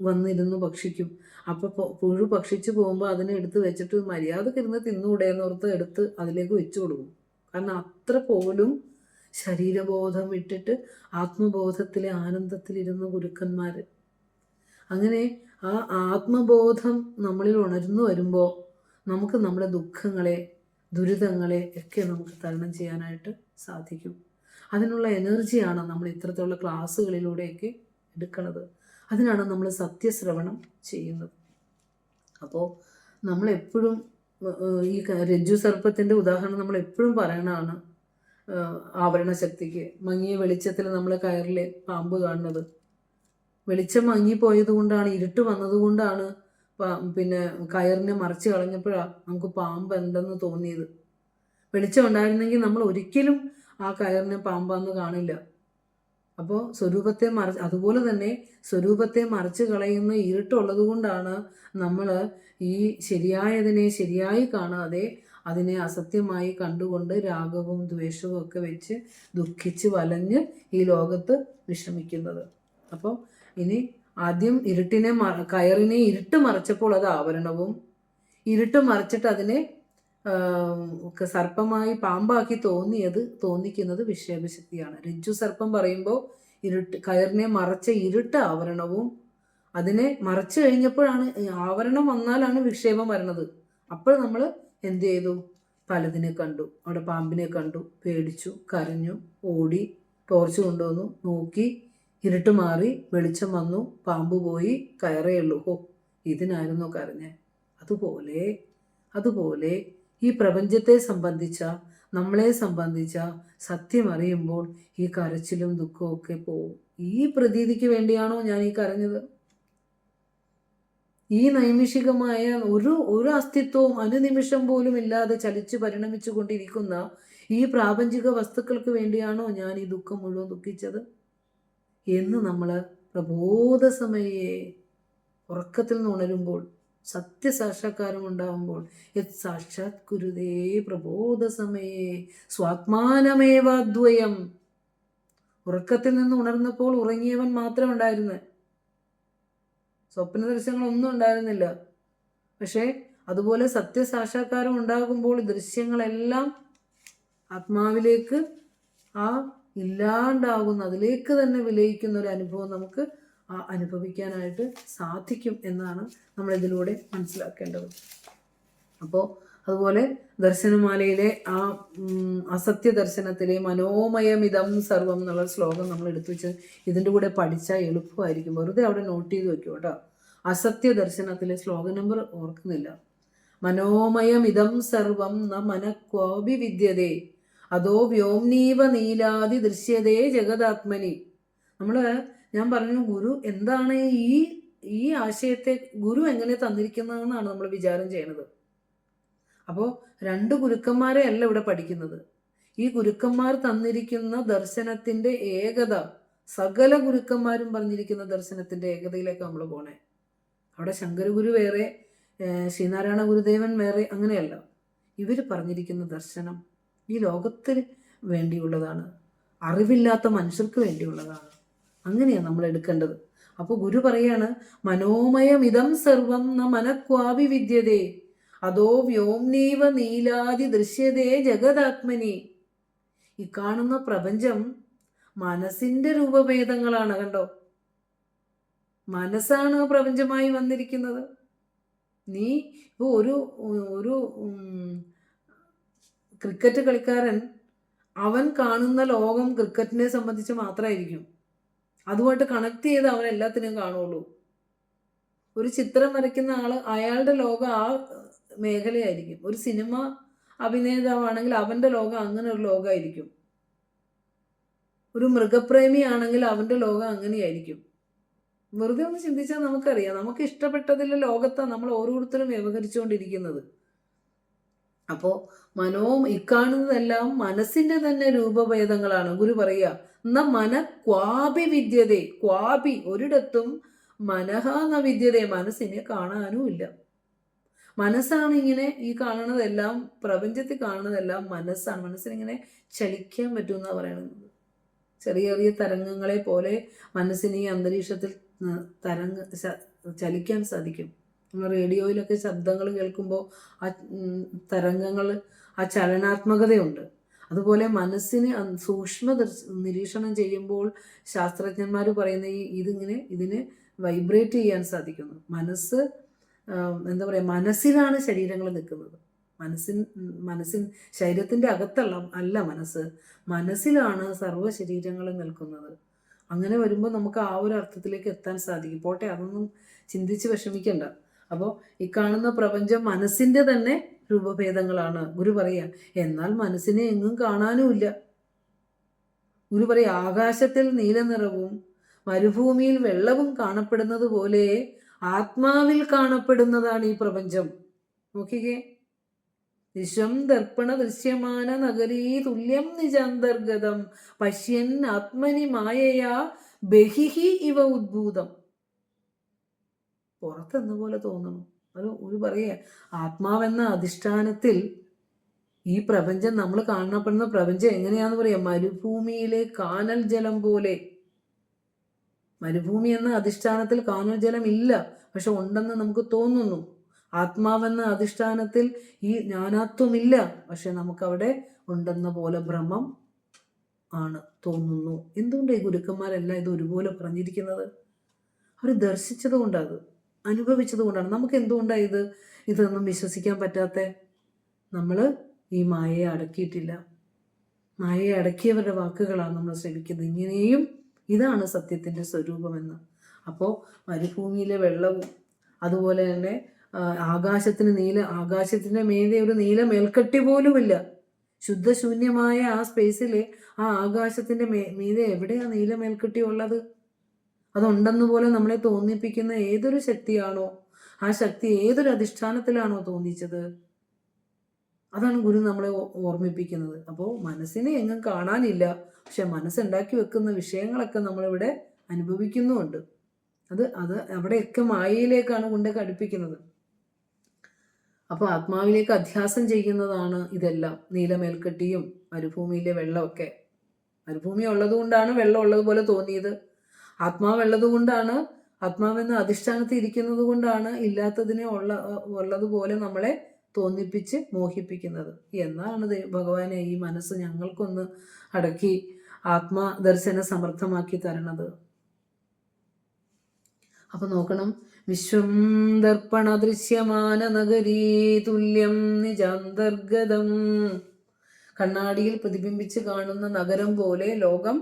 [SPEAKER 2] വന്നിരുന്ന് ഭക്ഷിക്കും. അപ്പോൾ പുഴു ഭക്ഷിച്ച് പോകുമ്പോൾ അതിനെ എടുത്ത് വെച്ചിട്ട് മര്യാദക്കിരുന്ന് തിന്നൂടെയെന്നോർത്ത് എടുത്ത് അതിലേക്ക് വെച്ചു കൊടുക്കും. കാരണം അത്ര പോലും ശരീരബോധം വിട്ടിട്ട് ആത്മബോധത്തിലെ ആനന്ദത്തിലിരുന്ന ഗുരുക്കന്മാർ. അങ്ങനെ ആ ആത്മബോധം നമ്മളിൽ ഉണർന്നു വരുമ്പോൾ നമുക്ക് നമ്മുടെ ദുഃഖങ്ങളെ, ദുരിതങ്ങളെ ഒക്കെ നമുക്ക് തരണം ചെയ്യാനായിട്ട് സാധിക്കും. അതിനുള്ള എനർജിയാണ് നമ്മൾ ഇത്തരത്തിലുള്ള ക്ലാസ്സുകളിലൂടെയൊക്കെ എടുക്കുന്നത്. അതിനാണ് നമ്മൾ സത്യശ്രവണം ചെയ്യുന്നത്. അപ്പോൾ നമ്മളെപ്പോഴും ഈ രജ്ജു സർപ്പത്തിൻ്റെ ഉദാഹരണം നമ്മളെപ്പോഴും പറയണതാണ്. ആവരണശക്തിക്ക് മങ്ങിയ വെളിച്ചത്തിൽ നമ്മൾ കയറിൽ പാമ്പ് കാണുന്നത്. വെളിച്ചം മങ്ങിപ്പോയത് കൊണ്ടാണ്, ഇരുട്ട് വന്നതുകൊണ്ടാണ് പിന്നെ കയറിനെ മറിച്ച് കളഞ്ഞപ്പോഴാണ് നമുക്ക് പാമ്പ് എന്തെന്ന് തോന്നിയത്. വെളിച്ചം ഉണ്ടായിരുന്നെങ്കിൽ നമ്മൾ ഒരിക്കലും ആ കയറിനെ പാമ്പാന്ന് കാണില്ല. അപ്പോൾ സ്വരൂപത്തെ അതുപോലെ തന്നെ സ്വരൂപത്തെ മറിച്ച് കളയുന്ന ഇരുട്ടുള്ളത് കൊണ്ടാണ് നമ്മൾ ഈ ശരിയായതിനെ ശരിയായി കാണാതെ അതിനെ അസത്യമായി കണ്ടുകൊണ്ട് രാഗവും ദ്വേഷവും ഒക്കെ വെച്ച് ദുഃഖിച്ച് വലഞ്ഞ് ഈ ലോകത്ത് വിഷമിക്കുന്നത്. അപ്പോൾ ഇനി ആദ്യം കയറിനെ ഇരുട്ട് മറിച്ചപ്പോൾ അത് ആവരണവും, ഇരുട്ട് മറിച്ചിട്ട് അതിനെ സർപ്പമായി പാമ്പാക്കി തോന്നിക്കുന്നത് വിക്ഷേപശക്തിയാണ്. രജ്ജു സർപ്പം പറയുമ്പോൾ കയറിനെ മറച്ച ഇരുട്ട് ആവരണവും, അതിനെ മറച്ചു കഴിഞ്ഞപ്പോഴാണ് ആവരണം വന്നാലാണ് വിക്ഷേപം വരണത്. അപ്പോൾ നമ്മൾ എന്ത് ചെയ്തു? പലതിനെ കണ്ടു. അവിടെ പാമ്പിനെ കണ്ടു, പേടിച്ചു, കരഞ്ഞു, ഓടി, ടോർച്ച് കൊണ്ടുവന്നു, നോക്കി, ഇരുട്ട് മാറി, വെളിച്ചം വന്നു, പാമ്പ് പോയി, കയറേ ഉള്ളൂ. ഇതിനായിരുന്നു കരഞ്ഞ്. അതുപോലെ ഈ പ്രപഞ്ചത്തെ സംബന്ധിച്ച, നമ്മളെ സംബന്ധിച്ച സത്യം അറിയുമ്പോൾ ഈ കരച്ചിലും ദുഃഖവും ഒക്കെ പോവും. ഈ പ്രതീതിക്ക് വേണ്ടിയാണോ ഞാൻ ഈ കരഞ്ഞത്? ഈ നൈമിഷികമായ ഒരു അസ്തിത്വവും അനുനിമിഷം പോലും ഇല്ലാതെ ചലിച്ചു പരിണമിച്ചു കൊണ്ടിരിക്കുന്ന ഈ പ്രാപഞ്ചിക വസ്തുക്കൾക്ക് വേണ്ടിയാണോ ഞാൻ ഈ ദുഃഖം മുഴുവൻ ദുഃഖിച്ചത് എന്ന് നമ്മൾ പ്രബോധ സമയേ ഉറക്കത്തിൽ നിന്ന് ഉണരുമ്പോൾ, സത്യസാക്ഷാത്കാരം ഉണ്ടാകുമ്പോൾ, യത് സാക്ഷാത് കുരുതേ പ്രബോധ സമയേ സ്വാത്മാനമേവാദ്വയം. ഉറക്കത്തിൽ നിന്ന് ഉണർന്നപ്പോൾ ഉറങ്ങിയവൻ മാത്രം ഉണ്ടായിരുന്നു, സ്വപ്ന ദൃശ്യങ്ങളൊന്നും ഉണ്ടായിരുന്നില്ല. പക്ഷേ അതുപോലെ സത്യസാക്ഷാത്കാരം ഉണ്ടാകുമ്പോൾ ദൃശ്യങ്ങളെല്ലാം ആത്മാവിലേക്ക് ആ ഇല്ലാണ്ടാകുന്ന, അതിലേക്ക് തന്നെ വിലയിക്കുന്ന ഒരു അനുഭവം നമുക്ക് അനുഭവിക്കാനായിട്ട് സാധിക്കും എന്നാണ് നമ്മൾ ഇതിലൂടെ മനസ്സിലാക്കേണ്ടത്. അപ്പോൾ അതുപോലെ ദർശനമാലയിലെ ആ അസത്യ ദർശനത്തിലെ മനോമയമിതം സർവം എന്നുള്ള ശ്ലോകം നമ്മൾ എടുത്തു വെച്ച് ഇതിൻ്റെ കൂടെ പഠിച്ചാൽ എളുപ്പമായിരിക്കും. വെറുതെ അവിടെ നോട്ട് ചെയ്ത് വെക്കും കേട്ടോ. അസത്യ ദർശനത്തിലെ ശ്ലോക നമ്പർ ഓർക്കുന്നില്ല. മനോമയമിതം സർവം ന മനക്വാപി വിദ്യതേ അതോ വ്യോംനീവ നീലാതി ദൃശ്യതേ ജഗതാത്മനി. ഞാൻ പറഞ്ഞു, ഗുരു എന്താണ് ഈ ആശയത്തെ ഗുരു എങ്ങനെ തന്നിരിക്കുന്നതെന്നാണ് നമ്മൾ വിചാരം ചെയ്യണത്. അപ്പോൾ 2 ഗുരുക്കന്മാരെ അല്ല ഇവിടെ പഠിക്കുന്നത്. ഈ ഗുരുക്കന്മാർ തന്നിരിക്കുന്ന ദർശനത്തിൻ്റെ ഏകത, സകല ഗുരുക്കന്മാരും പറഞ്ഞിരിക്കുന്ന ദർശനത്തിൻ്റെ ഏകതയിലേക്ക് നമ്മൾ പോണേ. അവിടെ ശങ്കരഗുരു വേറെ, ശ്രീനാരായണ ഗുരുദേവൻ വേറെ, അങ്ങനെയല്ല. ഇവർ പറഞ്ഞിരിക്കുന്ന ദർശനം ഈ ലോകത്തിന് വേണ്ടിയുള്ളതാണ്, അറിവില്ലാത്ത മനുഷ്യർക്ക് വേണ്ടിയുള്ളതാണ്. അങ്ങനെയാണ് നമ്മൾ എടുക്കേണ്ടത്. അപ്പോൾ ഗുരു പറയാണ്, മനോമയമിതം സർവം ന മനക്വാപി വിദ്യതേ അതോ വ്യോംനീവ നീലാതി ദൃശ്യതേ ജഗതാത്മനി. ഈ കാണുന്ന പ്രപഞ്ചം മനസ്സിന്റെ രൂപഭേദങ്ങളാണ്. കണ്ടോ, മനസ്സാണ് പ്രപഞ്ചമായി വന്നിരിക്കുന്നത്. നീ ഇപ്പോൾ ഒരു ക്രിക്കറ്റ് കളിക്കാരൻ, അവൻ കാണുന്ന ലോകം ക്രിക്കറ്റിനെ സംബന്ധിച്ച് മാത്രമായിരിക്കും. അതുമായിട്ട് കണക്ട് ചെയ്ത് അവൻ എല്ലാത്തിനും കാണുള്ളൂ. ഒരു ചിത്രം വരയ്ക്കുന്ന ആള്, അയാളുടെ ലോകം ആ മേഖലയായിരിക്കും. ഒരു സിനിമ അഭിനേതാവാണെങ്കിൽ അവൻ്റെ ലോകം അങ്ങനെ ഒരു ലോകമായിരിക്കും. ഒരു മൃഗപ്രേമി ആണെങ്കിൽ അവൻ്റെ ലോകം അങ്ങനെയായിരിക്കും. വെറുതെ ഒന്ന് ചിന്തിച്ചാൽ നമുക്കറിയാം, നമുക്ക് ഇഷ്ടപ്പെട്ടതിലെ ലോകത്താണ് നമ്മൾ ഓരോരുത്തരും വ്യവഹരിച്ചുകൊണ്ടിരിക്കുന്നത്. അപ്പോൾ ഇക്കാണുന്നതെല്ലാം മനസ്സിന്റെ തന്നെ രൂപഭേദങ്ങളാണ്. ഗുരു പറയുക, എന്നാ മനക്വാപി വിദ്യതേ, ക്വാപി ഒരിടത്തും മനഃ ന വിദ്യതേ, മനസ്സിനെ കാണാനുമില്ല. മനസ്സാണ് ഇങ്ങനെ ഈ കാണുന്നതെല്ലാം, പ്രപഞ്ചത്തിൽ കാണുന്നതെല്ലാം മനസ്സാണ്. മനസ്സിനിങ്ങനെ ചലിക്കാൻ പറ്റുമെന്നാണ് പറയുന്നത്. ചെറിയ ചെറിയ തരംഗങ്ങളെ പോലെ മനസ്സിന് ഈ അന്തരീക്ഷത്തിൽ ചലിക്കാൻ സാധിക്കും. നമ്മൾ റേഡിയോയിലൊക്കെ ശബ്ദങ്ങൾ കേൾക്കുമ്പോൾ ആ തരംഗങ്ങൾ, ആ ചലനാത്മകതയുണ്ട്. അതുപോലെ മനസ്സിന് സൂക്ഷ്മ നിരീക്ഷണം ചെയ്യുമ്പോൾ ശാസ്ത്രജ്ഞന്മാർ പറയുന്ന ഇതിനെ വൈബ്രേറ്റ് ചെയ്യാൻ സാധിക്കുന്നു. മനസ്സ് എന്താ പറയുക, മനസ്സിലാണ് ശരീരങ്ങൾ നിൽക്കുന്നത്. ശരീരത്തിൻ്റെ അകത്തല്ല മനസ്സിലാണ് സർവ്വ ശരീരങ്ങളും നിൽക്കുന്നത്. അങ്ങനെ വരുമ്പോൾ നമുക്ക് ആ ഒരു അർത്ഥത്തിലേക്ക് എത്താൻ സാധിക്കും. പോട്ടെ, അതൊന്നും ചിന്തിച്ച് വിഷമിക്കണ്ട. അപ്പോൾ ഈ കാണുന്ന പ്രപഞ്ചം മനസ്സിൻ്റെ തന്നെ രൂപഭേദങ്ങളാണ്. ഗുരു പറയാ, എന്നാൽ മനസ്സിനെ എങ്ങും കാണാനുമില്ല. ഗുരു പറയാ, ആകാശത്തിൽ നീലനിറവും മരുഭൂമിയിൽ വെള്ളവും കാണപ്പെടുന്നത് പോലെ ആത്മാവിൽ കാണപ്പെടുന്നതാണ് ഈ പ്രപഞ്ചം. നോക്കിക്കേ, വിശ്വം ദർപ്പണ ദൃശ്യമാന നഗരീ തുല്യം നിജാന്തർഗതം പശ്യൻ ആത്മനി മായയാ ബഹിഹി ഇവ ഉദ്ഭൂതം. പുറത്തെന്ന പോലെ തോന്നുന്നു. അത് ഒരു പറയുക, ആത്മാവെന്ന അധിഷ്ഠാനത്തിൽ ഈ പ്രപഞ്ചം, നമ്മൾ കാണപ്പെടുന്ന പ്രപഞ്ചം എങ്ങനെയാന്ന് പറയാം, മരുഭൂമിയിലെ കാനൽ ജലം പോലെ. മരുഭൂമി എന്ന അധിഷ്ഠാനത്തിൽ കാനൽ ജലം ഇല്ല, പക്ഷെ ഉണ്ടെന്ന് നമുക്ക് തോന്നുന്നു. ആത്മാവെന്ന അധിഷ്ഠാനത്തിൽ ഈ ജ്ഞാനാത്വമില്ല, പക്ഷെ നമുക്കവിടെ ഉണ്ടെന്ന പോലെ ഭ്രമം ആണ് തോന്നുന്നു. എന്തുകൊണ്ട് ഈ ഗുരുക്കന്മാരെല്ലാം ഇത് ഒരുപോലെ പറഞ്ഞിരിക്കുന്നത്? അവർ ദർശിച്ചത് കൊണ്ടാണ്, അനുഭവിച്ചത് കൊണ്ടാണ്. നമുക്ക് എന്തുകൊണ്ടാണ് ഇതൊന്നും വിശ്വസിക്കാൻ പറ്റാത്ത? നമ്മൾ ഈ മായയെ അടക്കിയിട്ടില്ല. മായയെ അടക്കിയവരുടെ വാക്കുകളാണ് നമ്മൾ ശ്രവിക്കുന്നത്. ഇങ്ങനെയും ഇതാണ് സത്യത്തിൻ്റെ സ്വരൂപമെന്ന്. അപ്പോൾ മരുഭൂമിയിലെ വെള്ളവും അതുപോലെ തന്നെ ആകാശത്തിൻ്റെ മീതെ ഒരു നീല മേൽക്കട്ടി പോലുമില്ല. ശുദ്ധശൂന്യമായ ആ സ്പേസിൽ, ആ ആകാശത്തിന്റെ മീതെ എവിടെയാ നീലമേൽക്കെട്ടി ഉള്ളത്? അതുണ്ടെന്ന് പോലെ നമ്മളെ തോന്നിപ്പിക്കുന്ന ഏതൊരു ശക്തിയാണോ, ആ ശക്തി ഏതൊരു അധിഷ്ഠാനത്തിലാണോ തോന്നിച്ചത്, അതാണ് ഗുരു നമ്മളെ ഓർമ്മിപ്പിക്കുന്നത്. അപ്പോൾ മനസ്സിനെ എങ്ങും കാണാനില്ല, പക്ഷെ മനസ്സുണ്ടാക്കി വെക്കുന്ന വിഷയങ്ങളൊക്കെ നമ്മളിവിടെ അനുഭവിക്കുന്നുമുണ്ട്. അത് അത് അവിടെയൊക്കെ മായയിലേക്കാണ് കൊണ്ട് കടുപ്പിക്കുന്നത്. അപ്പോൾ ആത്മാവിലേക്ക് അധ്യാസം ചെയ്യുന്നതാണ് ഇതെല്ലാം. നീലമേൽക്കെട്ടിയും മരുഭൂമിയിലെ വെള്ളമൊക്കെ. മരുഭൂമി ഉള്ളത് കൊണ്ടാണ് വെള്ളം ഉള്ളതുപോലെ തോന്നിയത്. ആത്മാവുള്ളത് കൊണ്ടാണ്, ആത്മാവെന്ന അധിഷ്ഠാനത്തിൽ ഇരിക്കുന്നത് കൊണ്ടാണ് ഇല്ലാത്തതിനെ ഉള്ളതുപോലെ നമ്മളെ തോന്നിപ്പിച്ച് മോഹിപ്പിക്കുന്നത്. എന്നാണ് ഭഗവാനെ ഈ മനസ്സ് ഞങ്ങൾക്കൊന്ന് അടക്കി ആത്മദർശന സമർത്ഥമാക്കി തരണത്. അപ്പൊ നോക്കണം, വിശ്വം ദർപ്പണ ദൃശ്യമാന നഗരീ തുല്യം നിജാന്തർഗതം. കണ്ണാടിയിൽ പ്രതിബിംബിച്ച് കാണുന്ന നഗരം പോലെ ലോകം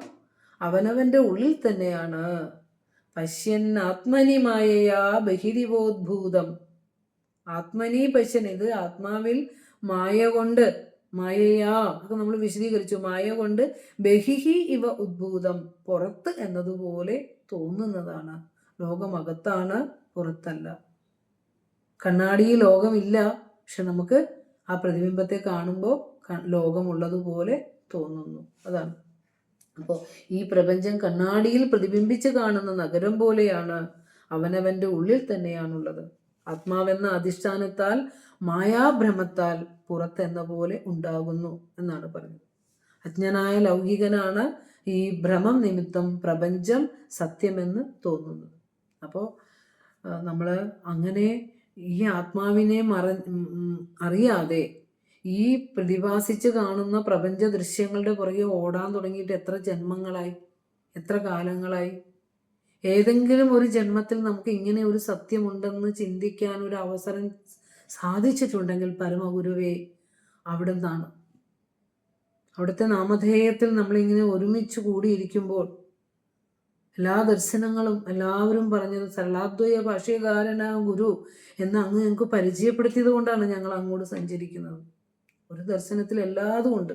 [SPEAKER 2] അവനവന്റെ ഉള്ളിൽ തന്നെയാണ്. പശ്യൻ ആത്മനി മായയാ ബഹിരിവോദ്ഭൂതം. ആത്മനി പശ്യൻ, ഇത് ആത്മാവിൽ മായ കൊണ്ട്, മായയാ ഒക്കെ നമ്മൾ വിശദീകരിച്ചു, മായ കൊണ്ട് ബഹിഹി ഇവ ഉദ്ഭൂതം, പുറത്ത് എന്നതുപോലെ തോന്നുന്നതാണ്. ലോകമകത്താണ്, പുറത്തല്ല. കണ്ണാടിയിൽ ലോകമില്ല, പക്ഷെ നമുക്ക് ആ പ്രതിബിംബത്തെ കാണുമ്പോൾ ലോകമുള്ളതുപോലെ തോന്നുന്നു. അതാണ്. അപ്പോൾ ഈ പ്രപഞ്ചം കണ്ണാടിയിൽ പ്രതിബിംബിച്ച് കാണുന്ന നഗരം പോലെയാണ്, അവനവന്റെ ഉള്ളിൽ തന്നെയാണുള്ളത്. ആത്മാവെന്ന അധിഷ്ഠാനത്താൽ മായാഭ്രമത്താൽ പുറത്തെന്ന പോലെ ഉണ്ടാകുന്നു എന്നാണ് പറഞ്ഞത്. അജ്ഞനായ ലൗകികനാണ് ഈ ഭ്രമം നിമിത്തം പ്രപഞ്ചം സത്യമെന്ന് തോന്നുന്നത്. അപ്പോൾ നമ്മൾ അങ്ങനെ ഈ ആത്മാവിനെ അറിയാതെ ഈ പ്രതിഭാസിച്ച് കാണുന്ന പ്രപഞ്ച ദൃശ്യങ്ങളുടെ പുറകെ ഓടാൻ തുടങ്ങിയിട്ട് എത്ര ജന്മങ്ങളായി, എത്ര കാലങ്ങളായി. ഏതെങ്കിലും ഒരു ജന്മത്തിൽ നമുക്ക് ഇങ്ങനെ ഒരു സത്യമുണ്ടെന്ന് ചിന്തിക്കാൻ ഒരു അവസരം സാധിച്ചിട്ടുണ്ടെങ്കിൽ പരമഗുരുവേ അവിടെ നിന്നാണ്. അവിടുത്തെ നാമധേയത്തിൽ നമ്മളിങ്ങനെ ഒരുമിച്ച് കൂടിയിരിക്കുമ്പോൾ എല്ലാ ദർശനങ്ങളും എല്ലാവരും പറഞ്ഞത് സരളാദ്വയ ഭാഷ്യകാരന ഗുരു എന്ന് അങ്ങ് ഞങ്ങൾക്ക് പരിചയപ്പെടുത്തിയത് കൊണ്ടാണ് ഞങ്ങൾ അങ്ങോട്ട് സഞ്ചരിക്കുന്നത്. ഒരു ദർശനത്തിൽ എല്ലാതും ഉണ്ട്.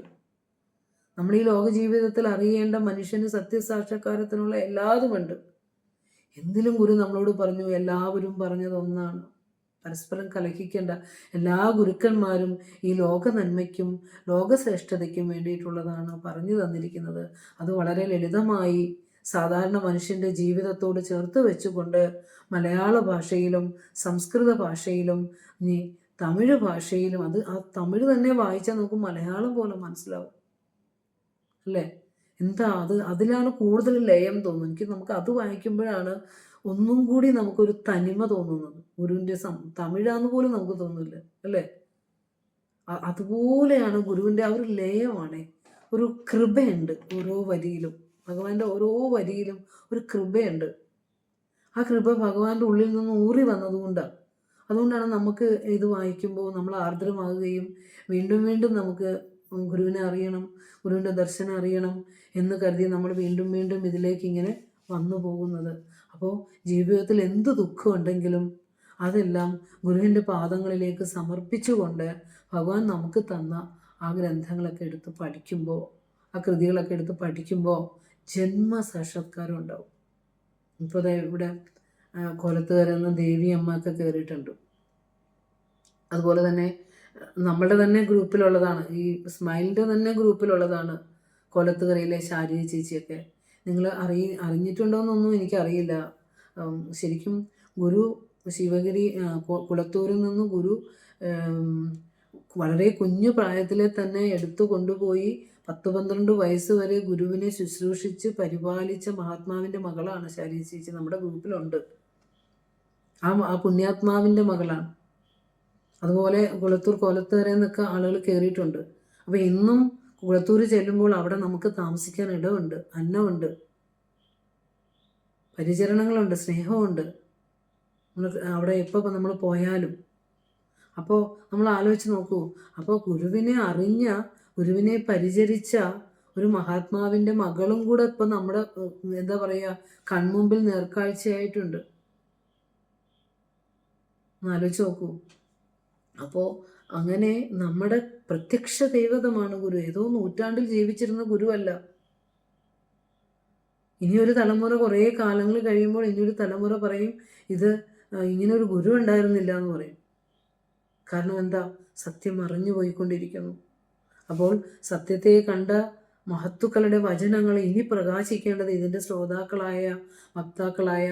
[SPEAKER 2] നമ്മൾ ഈ ലോക ജീവിതത്തിൽ അറിയേണ്ട മനുഷ്യന് സത്യസാക്ഷാത്കാരത്തിനുള്ള എല്ലാതുമുണ്ട്. എന്തിലും ഗുരു നമ്മളോട് പറഞ്ഞു, എല്ലാവരും പറഞ്ഞത് ഒന്നാണ്, പരസ്പരം കലഹിക്കേണ്ട. എല്ലാ ഗുരുക്കന്മാരും ഈ ലോക നന്മയ്ക്കും ലോകശ്രേഷ്ഠതയ്ക്കും വേണ്ടിയിട്ടുള്ളതാണ് പറഞ്ഞു തന്നിരിക്കുന്നത്. അത് വളരെ ലളിതമായി സാധാരണ മനുഷ്യൻ്റെ ജീവിതത്തോട് ചേർത്ത് വെച്ചുകൊണ്ട് മലയാള ഭാഷയിലും സംസ്കൃത ഭാഷയിലും തമിഴ് ഭാഷയിലും, അത് ആ തമിഴ് തന്നെ വായിച്ചാൽ നമുക്ക് മലയാളം പോലെ മനസ്സിലാവും അല്ലേ? എന്താ അതിലാണ് കൂടുതൽ ലയം തോന്നുന്നത്. നമുക്ക് അത് വായിക്കുമ്പോഴാണ് ഒന്നും കൂടി നമുക്കൊരു തനിമ തോന്നുന്നത്. ഗുരുവിൻ്റെ തമിഴാന്ന് പോലും നമുക്ക് തോന്നില്ല അല്ലേ? അതുപോലെയാണ് ഗുരുവിൻ്റെ ആ ഒരു ലയമാണ്. ഒരു കൃപയുണ്ട് ഓരോ വരിയിലും. ഭഗവാന്റെ ഓരോ വരിയിലും ഒരു കൃപയുണ്ട്. ആ കൃപ ഭഗവാന്റെ ഉള്ളിൽ നിന്ന് ഊറി വന്നതുകൊണ്ടാണ്. അതുകൊണ്ടാണ് നമുക്ക് ഇത് വായിക്കുമ്പോൾ നമ്മൾ ആർദ്രമാകുകയും വീണ്ടും വീണ്ടും നമുക്ക് ഗുരുവിനെ അറിയണം, ഗുരുവിൻ്റെ ദർശനം അറിയണം എന്ന് കരുതി നമ്മൾ വീണ്ടും വീണ്ടും ഇതിലേക്ക് ഇങ്ങനെ വന്നു പോകുന്നത്. അപ്പോൾ ജീവിതത്തിൽ എന്ത് ദുഃഖം ഉണ്ടെങ്കിലും അതെല്ലാം ഗുരുവിൻ്റെ പാദങ്ങളിലേക്ക് സമർപ്പിച്ചുകൊണ്ട് ഭഗവാൻ നമുക്ക് തന്ന ആ ഗ്രന്ഥങ്ങളൊക്കെ എടുത്ത് പഠിക്കുമ്പോൾ, ആ കൃതികളൊക്കെ എടുത്ത് പഠിക്കുമ്പോൾ ജന്മസാക്ഷാത്കാരം ഉണ്ടാവും. ഇപ്പോൾ ഇവിടെ കൊലത്തുകരെന്ന് ദേവി അമ്മ ഒക്കെ കയറിയിട്ടുണ്ട്. അതുപോലെ തന്നെ നമ്മളുടെ തന്നെ ഗ്രൂപ്പിലുള്ളതാണ്, ഈ സ്മൈലിൻ്റെ തന്നെ ഗ്രൂപ്പിലുള്ളതാണ് കൊലത്തുകരയിലെ ശാരീ ചേച്ചിയൊക്കെ. നിങ്ങൾ അറിഞ്ഞിട്ടുണ്ടോയെന്നൊന്നും എനിക്കറിയില്ല. ശരിക്കും ഗുരു ശിവഗിരി കുളത്തൂരിൽ നിന്ന് ഗുരു വളരെ കുഞ്ഞു പ്രായത്തിലെ തന്നെ എടുത്തു കൊണ്ടുപോയി 10-12 വയസ്സ് വരെ ഗുരുവിനെ ശുശ്രൂഷിച്ച് പരിപാലിച്ച മഹാത്മാവിൻ്റെ മകളാണ് ശാരീ ചേച്ചി. നമ്മുടെ ഗ്രൂപ്പിലുണ്ട്. ആ പുണ്യാത്മാവിൻ്റെ മകളാണ്. അതുപോലെ കുളത്തൂർ കോലത്തുകര എന്നൊക്കെ ആളുകൾ കയറിയിട്ടുണ്ട്. അപ്പോൾ ഇന്നും കുളത്തൂർ ചെല്ലുമ്പോൾ അവിടെ നമുക്ക് താമസിക്കാൻ ഇടമുണ്ട്, അന്നമുണ്ട്, പരിചരണങ്ങളുണ്ട്, സ്നേഹമുണ്ട്. അവിടെ എപ്പോൾ നമ്മൾ പോയാലും. അപ്പോൾ നമ്മൾ ആലോചിച്ച് നോക്കൂ. അപ്പോൾ ഗുരുവിനെ അറിഞ്ഞ, ഗുരുവിനെ പരിചരിച്ച ഒരു മഹാത്മാവിൻ്റെ മകളും കൂടെ ഇപ്പം നമ്മുടെ എന്താ പറയുക കൺമുമ്പിൽ നേർക്കാഴ്ചയായിട്ടുണ്ട്. ഒന്ന് ആലോചിച്ച് നോക്കൂ. അപ്പോൾ അങ്ങനെ നമ്മുടെ പ്രത്യക്ഷ ദൈവതമാണ് ഗുരു. ഏതോ നൂറ്റാണ്ടിൽ ജീവിച്ചിരുന്ന ഗുരുവല്ല. ഇനിയൊരു തലമുറ കുറേ കാലങ്ങൾ കഴിയുമ്പോൾ ഇനിയൊരു തലമുറ പറയും ഇത് ഇങ്ങനൊരു ഗുരു ഉണ്ടായിരുന്നില്ല എന്ന് പറയും. കാരണം എന്താ? സത്യം മറിഞ്ഞു പോയിക്കൊണ്ടിരിക്കുന്നു. അപ്പോൾ സത്യത്തെ കണ്ട മഹത്തുക്കളുടെ വചനങ്ങൾ ഇനി പ്രകാശിക്കേണ്ടത് ഇതിൻ്റെ ശ്രോതാക്കളായ വക്താക്കളായ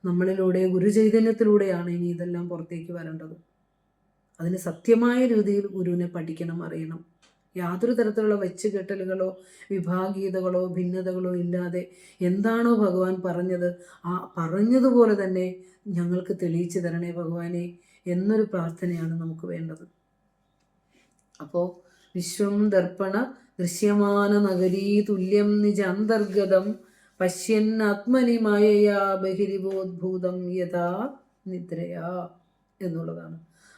[SPEAKER 2] നമ്മളിലൂടെ ഗുരുചൈതന്യത്തിലൂടെയാണ് ഇനി ഇതെല്ലാം പുറത്തേക്ക് വരേണ്ടത്. അതിന് സത്യമായ രീതിയിൽ ഗുരുവിനെ പഠിക്കണം, അറിയണം. യാതൊരു തരത്തിലുള്ള വെച്ചുകെട്ടലുകളോ വിഭാഗീയതകളോ ഭിന്നതകളോ ഇല്ലാതെ എന്താണോ ഭഗവാൻ പറഞ്ഞത് ആ പറഞ്ഞതുപോലെ തന്നെ ഞങ്ങൾക്ക് തെളിയിച്ചു തരണേ ഭഗവാനെ എന്നൊരു പ്രാർത്ഥനയാണ് നമുക്ക് വേണ്ടത്. അപ്പോൾ വിശ്വം ദർപ്പണ ദൃശ്യമാന നഗരീ തുല്യം നിജാന്തർഗതം പശ്യൻ ആത്മനി മായയാ ബഹിരിവോദ്ഭൂതം യഥാ നിദ്രയാ എന്നുള്ളതാണ്.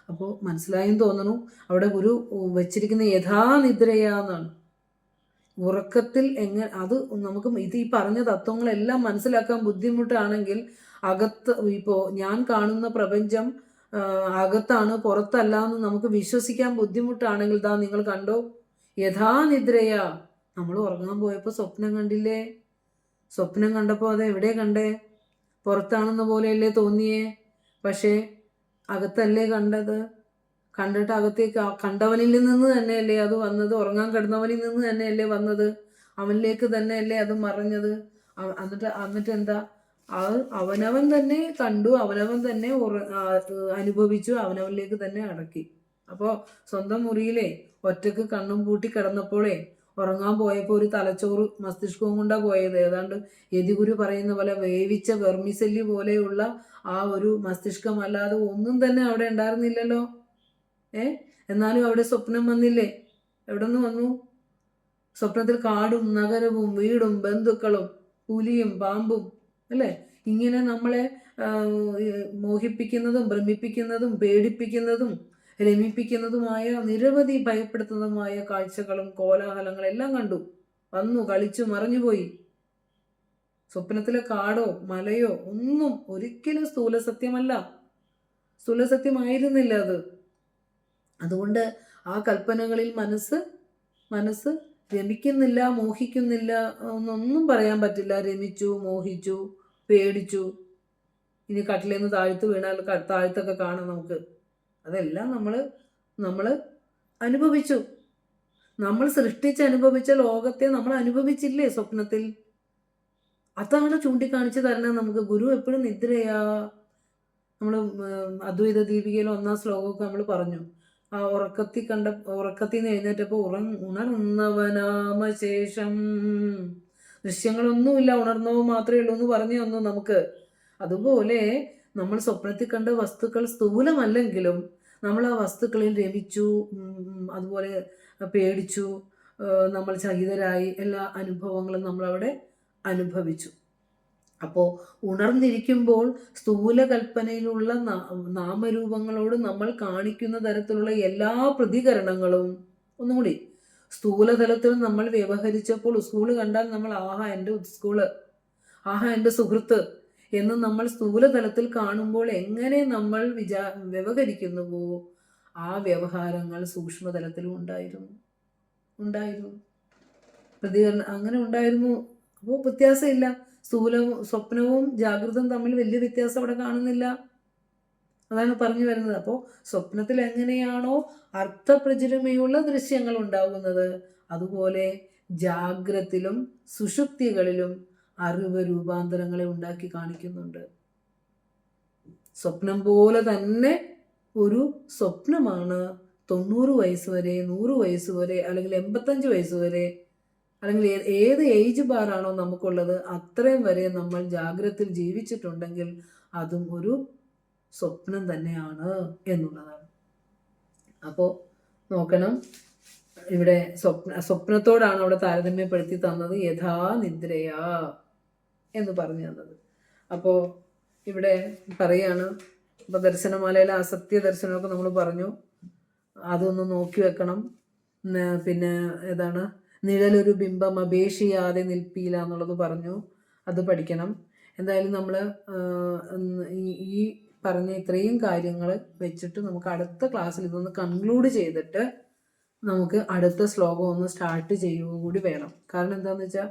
[SPEAKER 2] അപ്പോൾ മനസ്സിലായെന്ന് തോന്നുന്നു. അവിടെ ഗുരു വച്ചിരിക്കുന്ന യഥാനിദ്രയാ എന്നാണ്. ഉറക്കത്തിൽ അത് നമുക്ക് ഈ പറഞ്ഞ തത്വങ്ങളെല്ലാം മനസ്സിലാക്കാൻ ബുദ്ധിമുട്ടാണെങ്കിൽ അകത്ത് ഇപ്പോൾ ഞാൻ കാണുന്ന പ്രപഞ്ചം അകത്താണ് പുറത്തല്ല എന്ന് നമുക്ക് വിശ്വസിക്കാൻ ബുദ്ധിമുട്ടാണെങ്കിൽ ദാ നിങ്ങൾ കണ്ടോ, യഥാനിദ്രയാ. നമ്മൾ ഉറങ്ങാൻ പോയപ്പോൾ സ്വപ്നം കണ്ടില്ലേ? സ്വപ്നം കണ്ടപ്പോൾ അത് എവിടെ കണ്ടേ? പുറത്താണെന്ന പോലെയല്ലേ തോന്നിയേ? പക്ഷേ അകത്തല്ലേ കണ്ടത്? കണ്ടിട്ട് അകത്തേക്ക് കണ്ടവനിൽ നിന്ന് തന്നെയല്ലേ അത് വന്നത്? ഉറങ്ങാൻ കിടന്നവനിൽ നിന്ന് തന്നെയല്ലേ വന്നത്? അവനിലേക്ക് തന്നെയല്ലേ അത് മറഞ്ഞത്? എന്നിട്ട് എന്താ? അവനവൻ തന്നെ കണ്ടു, അവനവൻ തന്നെ അനുഭവിച്ചു, അവനവനിലേക്ക് തന്നെ അടക്കി. അപ്പോൾ സ്വന്തം മുറിയിലെ ഒറ്റക്ക് കണ്ണും പൂട്ടി കിടന്നപ്പോഴേ ഉറങ്ങാൻ പോയപ്പോൾ ഒരു തലച്ചോറ് മസ്തിഷ്കവും കൊണ്ടാണ് പോയത്. ഏതാണ്ട് യതിഗുരു പറയുന്ന പോലെ വേവിച്ച വെർമിസെല്ലി പോലെയുള്ള ആ ഒരു മസ്തിഷ്കമല്ലാതെ ഒന്നും തന്നെ അവിടെ ഉണ്ടായിരുന്നില്ലല്ലോ. എന്നാലും അവിടെ സ്വപ്നം വന്നില്ലേ? എവിടെ നിന്ന് വന്നു? സ്വപ്നത്തിൽ കാടും നഗരവും വീടും ബന്ധുക്കളും പുലിയും പാമ്പും അല്ലേ? ഇങ്ങനെ നമ്മളെ മോഹിപ്പിക്കുന്നതും ഭ്രമിപ്പിക്കുന്നതും പേടിപ്പിക്കുന്നതും രമിപ്പിക്കുന്നതുമായ നിരവധി ഭയപ്പെടുത്തുന്നതുമായ കാഴ്ചകളും കോലാഹലങ്ങളും എല്ലാം കണ്ടു. വന്നു, കളിച്ചു, മറഞ്ഞുപോയി. സ്വപ്നത്തിലെ കാടോ മലയോ ഒന്നും ഒരിക്കലും സ്ഥൂലസത്യമല്ല, സ്ഥൂലസത്യമായിരുന്നില്ല അത്. അതുകൊണ്ട് ആ കൽപ്പനകളിൽ മനസ്സ് രമിക്കുന്നില്ല, മോഹിക്കുന്നില്ല എന്നൊന്നും പറയാൻ പറ്റില്ല. രമിച്ചു, മോഹിച്ചു, പേടിച്ചു. ഇനി കട്ടിലേന്ന് താഴ്ത്ത് വീണാൽ താഴ്ത്തൊക്കെ കാണാം നമുക്ക്. അതെല്ലാം നമ്മൾ അനുഭവിച്ചു. നമ്മൾ സൃഷ്ടിച്ച് അനുഭവിച്ച ലോകത്തെ നമ്മൾ അനുഭവിച്ചില്ലേ സ്വപ്നത്തിൽ? അതാണ് ചൂണ്ടിക്കാണിച്ചു തരണത് നമുക്ക്. ഗുരു എപ്പോഴും നിദ്രയാ. നമ്മൾ അദ്വൈത ദീപികയിൽ 1-ാം ശ്ലോകമൊക്കെ നമ്മൾ പറഞ്ഞു. ആ ഉറക്കത്തിൽ നിന്ന് എഴുന്നേറ്റപ്പോൾ ഉണർന്നവനാമശേഷം ദൃശ്യങ്ങളൊന്നുമില്ല, ഉണർന്നവ മാത്രമേ ഉള്ളൂ എന്ന് പറഞ്ഞു തന്നു നമുക്ക്. അതുപോലെ നമ്മൾ സ്വപ്നത്തിൽ കണ്ട വസ്തുക്കൾ സ്ഥൂലമല്ലെങ്കിലും നമ്മൾ ആ വസ്തുക്കളിൽ രമിച്ചു, അതുപോലെ പേടിച്ചു, നമ്മൾ ചകിതരായി, എല്ലാ അനുഭവങ്ങളും നമ്മളവിടെ അനുഭവിച്ചു. അപ്പോൾ ഉണർന്നിരിക്കുമ്പോൾ സ്ഥൂല കൽപ്പനയിലുള്ള നാമരൂപങ്ങളോട് നമ്മൾ കാണിക്കുന്ന തരത്തിലുള്ള എല്ലാ പ്രതികരണങ്ങളും ഒന്നുകൂടി സ്ഥൂലതലത്തിൽ നമ്മൾ വ്യവഹരിച്ചപ്പോൾ സ്കൂള് കണ്ടാൽ നമ്മൾ ആഹാ എൻ്റെ സ്കൂള്, ആഹാ എൻ്റെ സുഹൃത്ത് എന്ന് നമ്മൾ സ്ഥൂലതലത്തിൽ കാണുമ്പോൾ എങ്ങനെ നമ്മൾ വ്യവഹരിക്കുന്നുവോ ആ വ്യവഹാരങ്ങൾ സൂക്ഷ്മതലത്തിലും ഉണ്ടായിരുന്നു പ്രതികരണം അങ്ങനെ ഉണ്ടായിരുന്നു. അപ്പോൾ വ്യത്യാസമില്ല. സ്വപ്നവും ജാഗ്രതയും തമ്മിൽ വലിയ വ്യത്യാസം അവിടെ കാണുന്നില്ല. അതാണ് പറഞ്ഞു വരുന്നത്. അപ്പോൾ സ്വപ്നത്തിൽ എങ്ങനെയാണോ അർത്ഥപ്രചുരമയുള്ള ദൃശ്യങ്ങൾ ഉണ്ടാകുന്നത്, അതുപോലെ ജാഗ്രത്തിലും സുഷുപ്തികളിലും അറിവ് രൂപാന്തരങ്ങളെ ഉണ്ടാക്കി കാണിക്കുന്നുണ്ട്. സ്വപ്നം പോലെ തന്നെ ഒരു സ്വപ്നമാണ് 90 വയസ്സ് വരെ, 100 വയസ്സ് വരെ, അല്ലെങ്കിൽ 85 വയസ്സ് വരെ, അല്ലെങ്കിൽ ഏത് ഏജ് ബാറാണോ നമുക്കുള്ളത് അത്രയും വരെ നമ്മൾ ജാഗ്രതയിൽ ജീവിച്ചിട്ടുണ്ടെങ്കിൽ അതും ഒരു സ്വപ്നം തന്നെയാണ് എന്നുള്ളതാണ്. അപ്പോൾ നോക്കണം, ഇവിടെ സ്വപ്നത്തോടാണ് അവിടെ താരതമ്യപ്പെടുത്തി തന്നത്. യഥാ നിദ്രയാ എന്ന് പറഞ്ഞു തന്നത്. അപ്പോൾ ഇവിടെ പറയാണ്, ഇപ്പോൾ ദർശനമാലയിലെ അസത്യ ദർശനമൊക്കെ നമ്മൾ പറഞ്ഞു, അതൊന്ന് നോക്കി വെക്കണം. പിന്നെ ഏതാണ് നിഴലൊരു ബിംബം അപേക്ഷിയാതെ നിൽപ്പില്ല എന്നുള്ളത് പറഞ്ഞു, അത് പഠിക്കണം. എന്തായാലും നമ്മൾ ഈ പറഞ്ഞ ഇത്രയും കാര്യങ്ങൾ വെച്ചിട്ട് നമുക്ക് അടുത്ത ക്ലാസ്സിൽ ഇതൊന്ന് കൺക്ലൂഡ് ചെയ്തിട്ട് നമുക്ക് അടുത്ത ശ്ലോകം ഒന്ന് സ്റ്റാർട്ട് ചെയ്യുക കൂടി വേണം. കാരണം എന്താണെന്ന് വെച്ചാൽ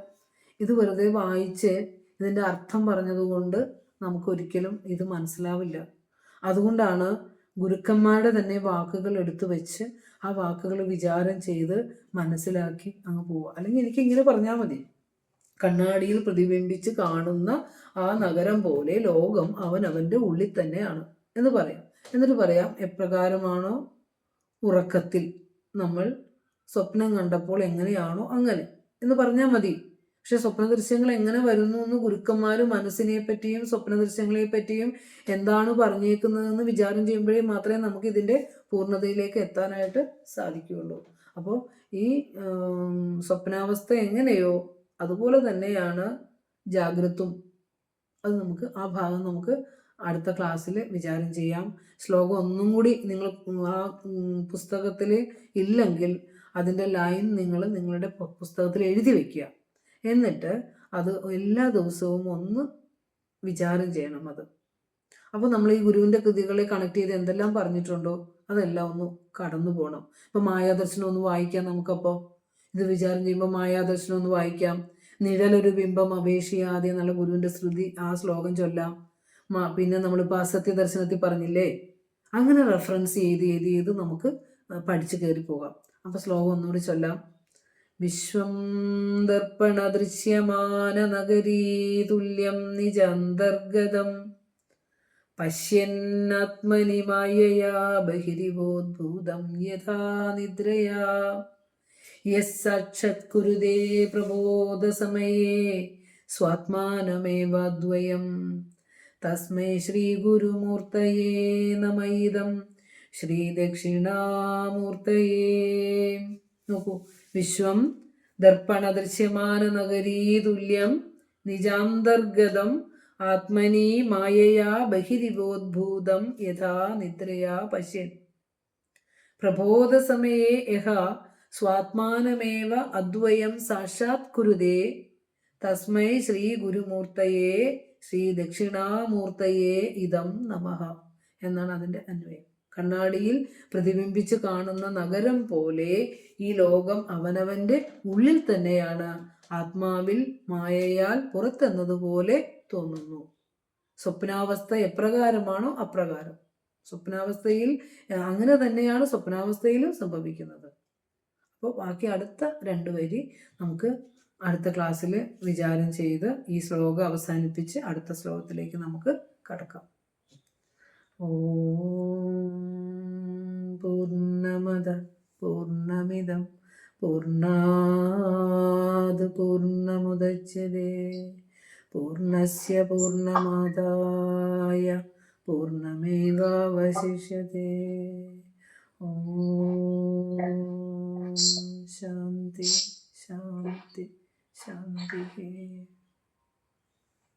[SPEAKER 2] ഇത് വെറുതെ വായിച്ച് ഇതിൻ്റെ അർത്ഥം പറഞ്ഞതുകൊണ്ട് നമുക്കൊരിക്കലും ഇത് മനസ്സിലാവില്ല. അതുകൊണ്ടാണ് ഗുരുക്കന്മാരുടെ തന്നെ വാക്കുകൾ എടുത്തു വെച്ച് ആ വാക്കുകൾ വിചാരം ചെയ്ത് മനസ്സിലാക്കി അങ്ങ് പോവുക. അല്ലെങ്കിൽ എനിക്ക് ഇങ്ങനെ പറഞ്ഞാൽ മതി, കണ്ണാടിയിൽ പ്രതിബിംബിച്ച് കാണുന്ന ആ നഗരം പോലെ ലോകം അവനവൻ്റെ ഉള്ളിൽ തന്നെയാണ് എന്ന് പറയാം. എന്നിട്ട് പറയാം, എപ്രകാരമാണോ ഉറക്കത്തിൽ നമ്മൾ സ്വപ്നം കണ്ടപ്പോൾ എങ്ങനെയാണോ അങ്ങനെ എന്ന് പറഞ്ഞാൽ മതി. പക്ഷെ സ്വപ്ന ദൃശ്യങ്ങൾ എങ്ങനെ വരുന്നു എന്ന് ഗുരുക്കന്മാർ മനസ്സിനെ പറ്റിയും സ്വപ്ന ദൃശ്യങ്ങളെ പറ്റിയും എന്താണ് പറഞ്ഞേക്കുന്നതെന്ന് വിചാരം ചെയ്യുമ്പോഴേ മാത്രമേ നമുക്ക് ഇതിൻ്റെ പൂർണ്ണതയിലേക്ക് എത്താനായിട്ട് സാധിക്കുകയുള്ളൂ. അപ്പോൾ ഈ സ്വപ്നാവസ്ഥ എങ്ങനെയോ അതുപോലെ തന്നെയാണ് ജാഗ്രതും. അത് നമുക്ക് ആ ഭാഗം നമുക്ക് അടുത്ത ക്ലാസ്സിൽ വിചാരം ചെയ്യാം. ശ്ലോകം ഒന്നും കൂടി നിങ്ങൾ ആ പുസ്തകത്തിൽ ഇല്ലെങ്കിൽ അതിൻ്റെ ലൈൻ നിങ്ങൾ നിങ്ങളുടെ പുസ്തകത്തിൽ എഴുതി വയ്ക്കുക. എന്നിട്ട് അത് എല്ലാ ദിവസവും ഒന്ന് വിചാരം ചെയ്യണം. അത് അപ്പോൾ നമ്മൾ ഈ ഗുരുവിൻ്റെ കൃതികളെ കണക്ട് ചെയ്ത് എന്തെല്ലാം പറഞ്ഞിട്ടുണ്ടോ അതെല്ലാം ഒന്ന് കടന്നു പോകണം. ഇപ്പം മായാദർശനം ഒന്ന് വായിക്കാം നമുക്കപ്പോൾ. ഇത് വിചാരം ചെയ്യുമ്പോൾ മായാദർശനം ഒന്ന് വായിക്കാം. നിഴലൊരു ബിംബം അപേക്ഷിയാതെ എന്നുള്ള ഗുരുവിൻ്റെ ശ്രുതി ആ ശ്ലോകം ചൊല്ലാം. പിന്നെ നമ്മളിപ്പോൾ അസത്യ ദർശനത്തിൽ പറഞ്ഞില്ലേ, അങ്ങനെ റെഫറൻസ് ചെയ്ത് നമുക്ക് പഠിച്ചു കയറി പോകാം. അപ്പോൾ ശ്ലോകം ഒന്നുകൂടി ചൊല്ലാം. വിശ്വം ദർപ്പണ ദൃശ്യമാന നഗരീ തുല്യം നിജാന്തർഗതം പശ്യന്നാത്മനി മായയാ ബഹിരിവോദ്ഭൂതം യഥാ നിദ്രയാ യസ്സാക്ഷാത് കുരുതേ പ്രബോധസമയേ സ്വാത്മാനമേവാദ്വയം തസ്മൈ ശ്രീ ഗുരുമൂർത്തയേ നമൈദം ശ്രീ ദക്ഷിണാമൂർത്തയേ. നോക്കൂ, വിശ്വം ദർപ്പണ ദൃശ്യമാന നഗരീ തുല്യം നിജാന്തർഗതം ആത്മനി മായയാ ബഹിരിവോദ്ഭൂതം യഥാ നിദ്രയാ പശ്യൻ പ്രബോധസമയേ യഹ സ്വാത്മാനമേവ അദ്വയം സാക്ഷാത് കുരുതേ തസ്മൈ ശ്രീ ഗുരുമൂർത്തയേ ശ്രീ ദക്ഷിണാമൂർത്തയേ ഇദം നമഃ എന്നാണ് അതിൻ്റെ അന്വയം. കണ്ണാടിയിൽ പ്രതിബിംബിച്ച് കാണുന്ന നഗരം പോലെ ഈ ലോകം അവനവൻ്റെ ഉള്ളിൽ തന്നെയാണ്. ആത്മാവിൽ മായയാൽ പുറത്തെന്നതുപോലെ തോന്നുന്നു. സ്വപ്നാവസ്ഥ എപ്രകാരമാണോ അപ്രകാരം സ്വപ്നാവസ്ഥയിൽ അങ്ങനെ തന്നെയാണ് സ്വപ്നാവസ്ഥയിലും സംഭവിക്കുന്നത്. അപ്പോൾ ബാക്കി അടുത്ത 2 വരി നമുക്ക് അടുത്ത ക്ലാസ്സിൽ വിചാരം ചെയ്ത് ഈ ശ്ലോകം അവസാനിപ്പിച്ച് അടുത്ത ശ്ലോകത്തിലേക്ക് നമുക്ക് കടക്കാം. ഓം പൂർണ്ണമദ പൂർണ്ണമിദം പൂർണ്ണാത് പൂർണ്ണമുദച്യതേ പൂർണ്ണസ്യ പൂർണ്ണമാദായ പൂർണ്ണമേവാവശിഷ്യതേ. ഓം ശാന്തി ശാന്തി ശാന്തി.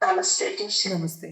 [SPEAKER 3] നമസ്തേ.
[SPEAKER 2] നമസ്തേ.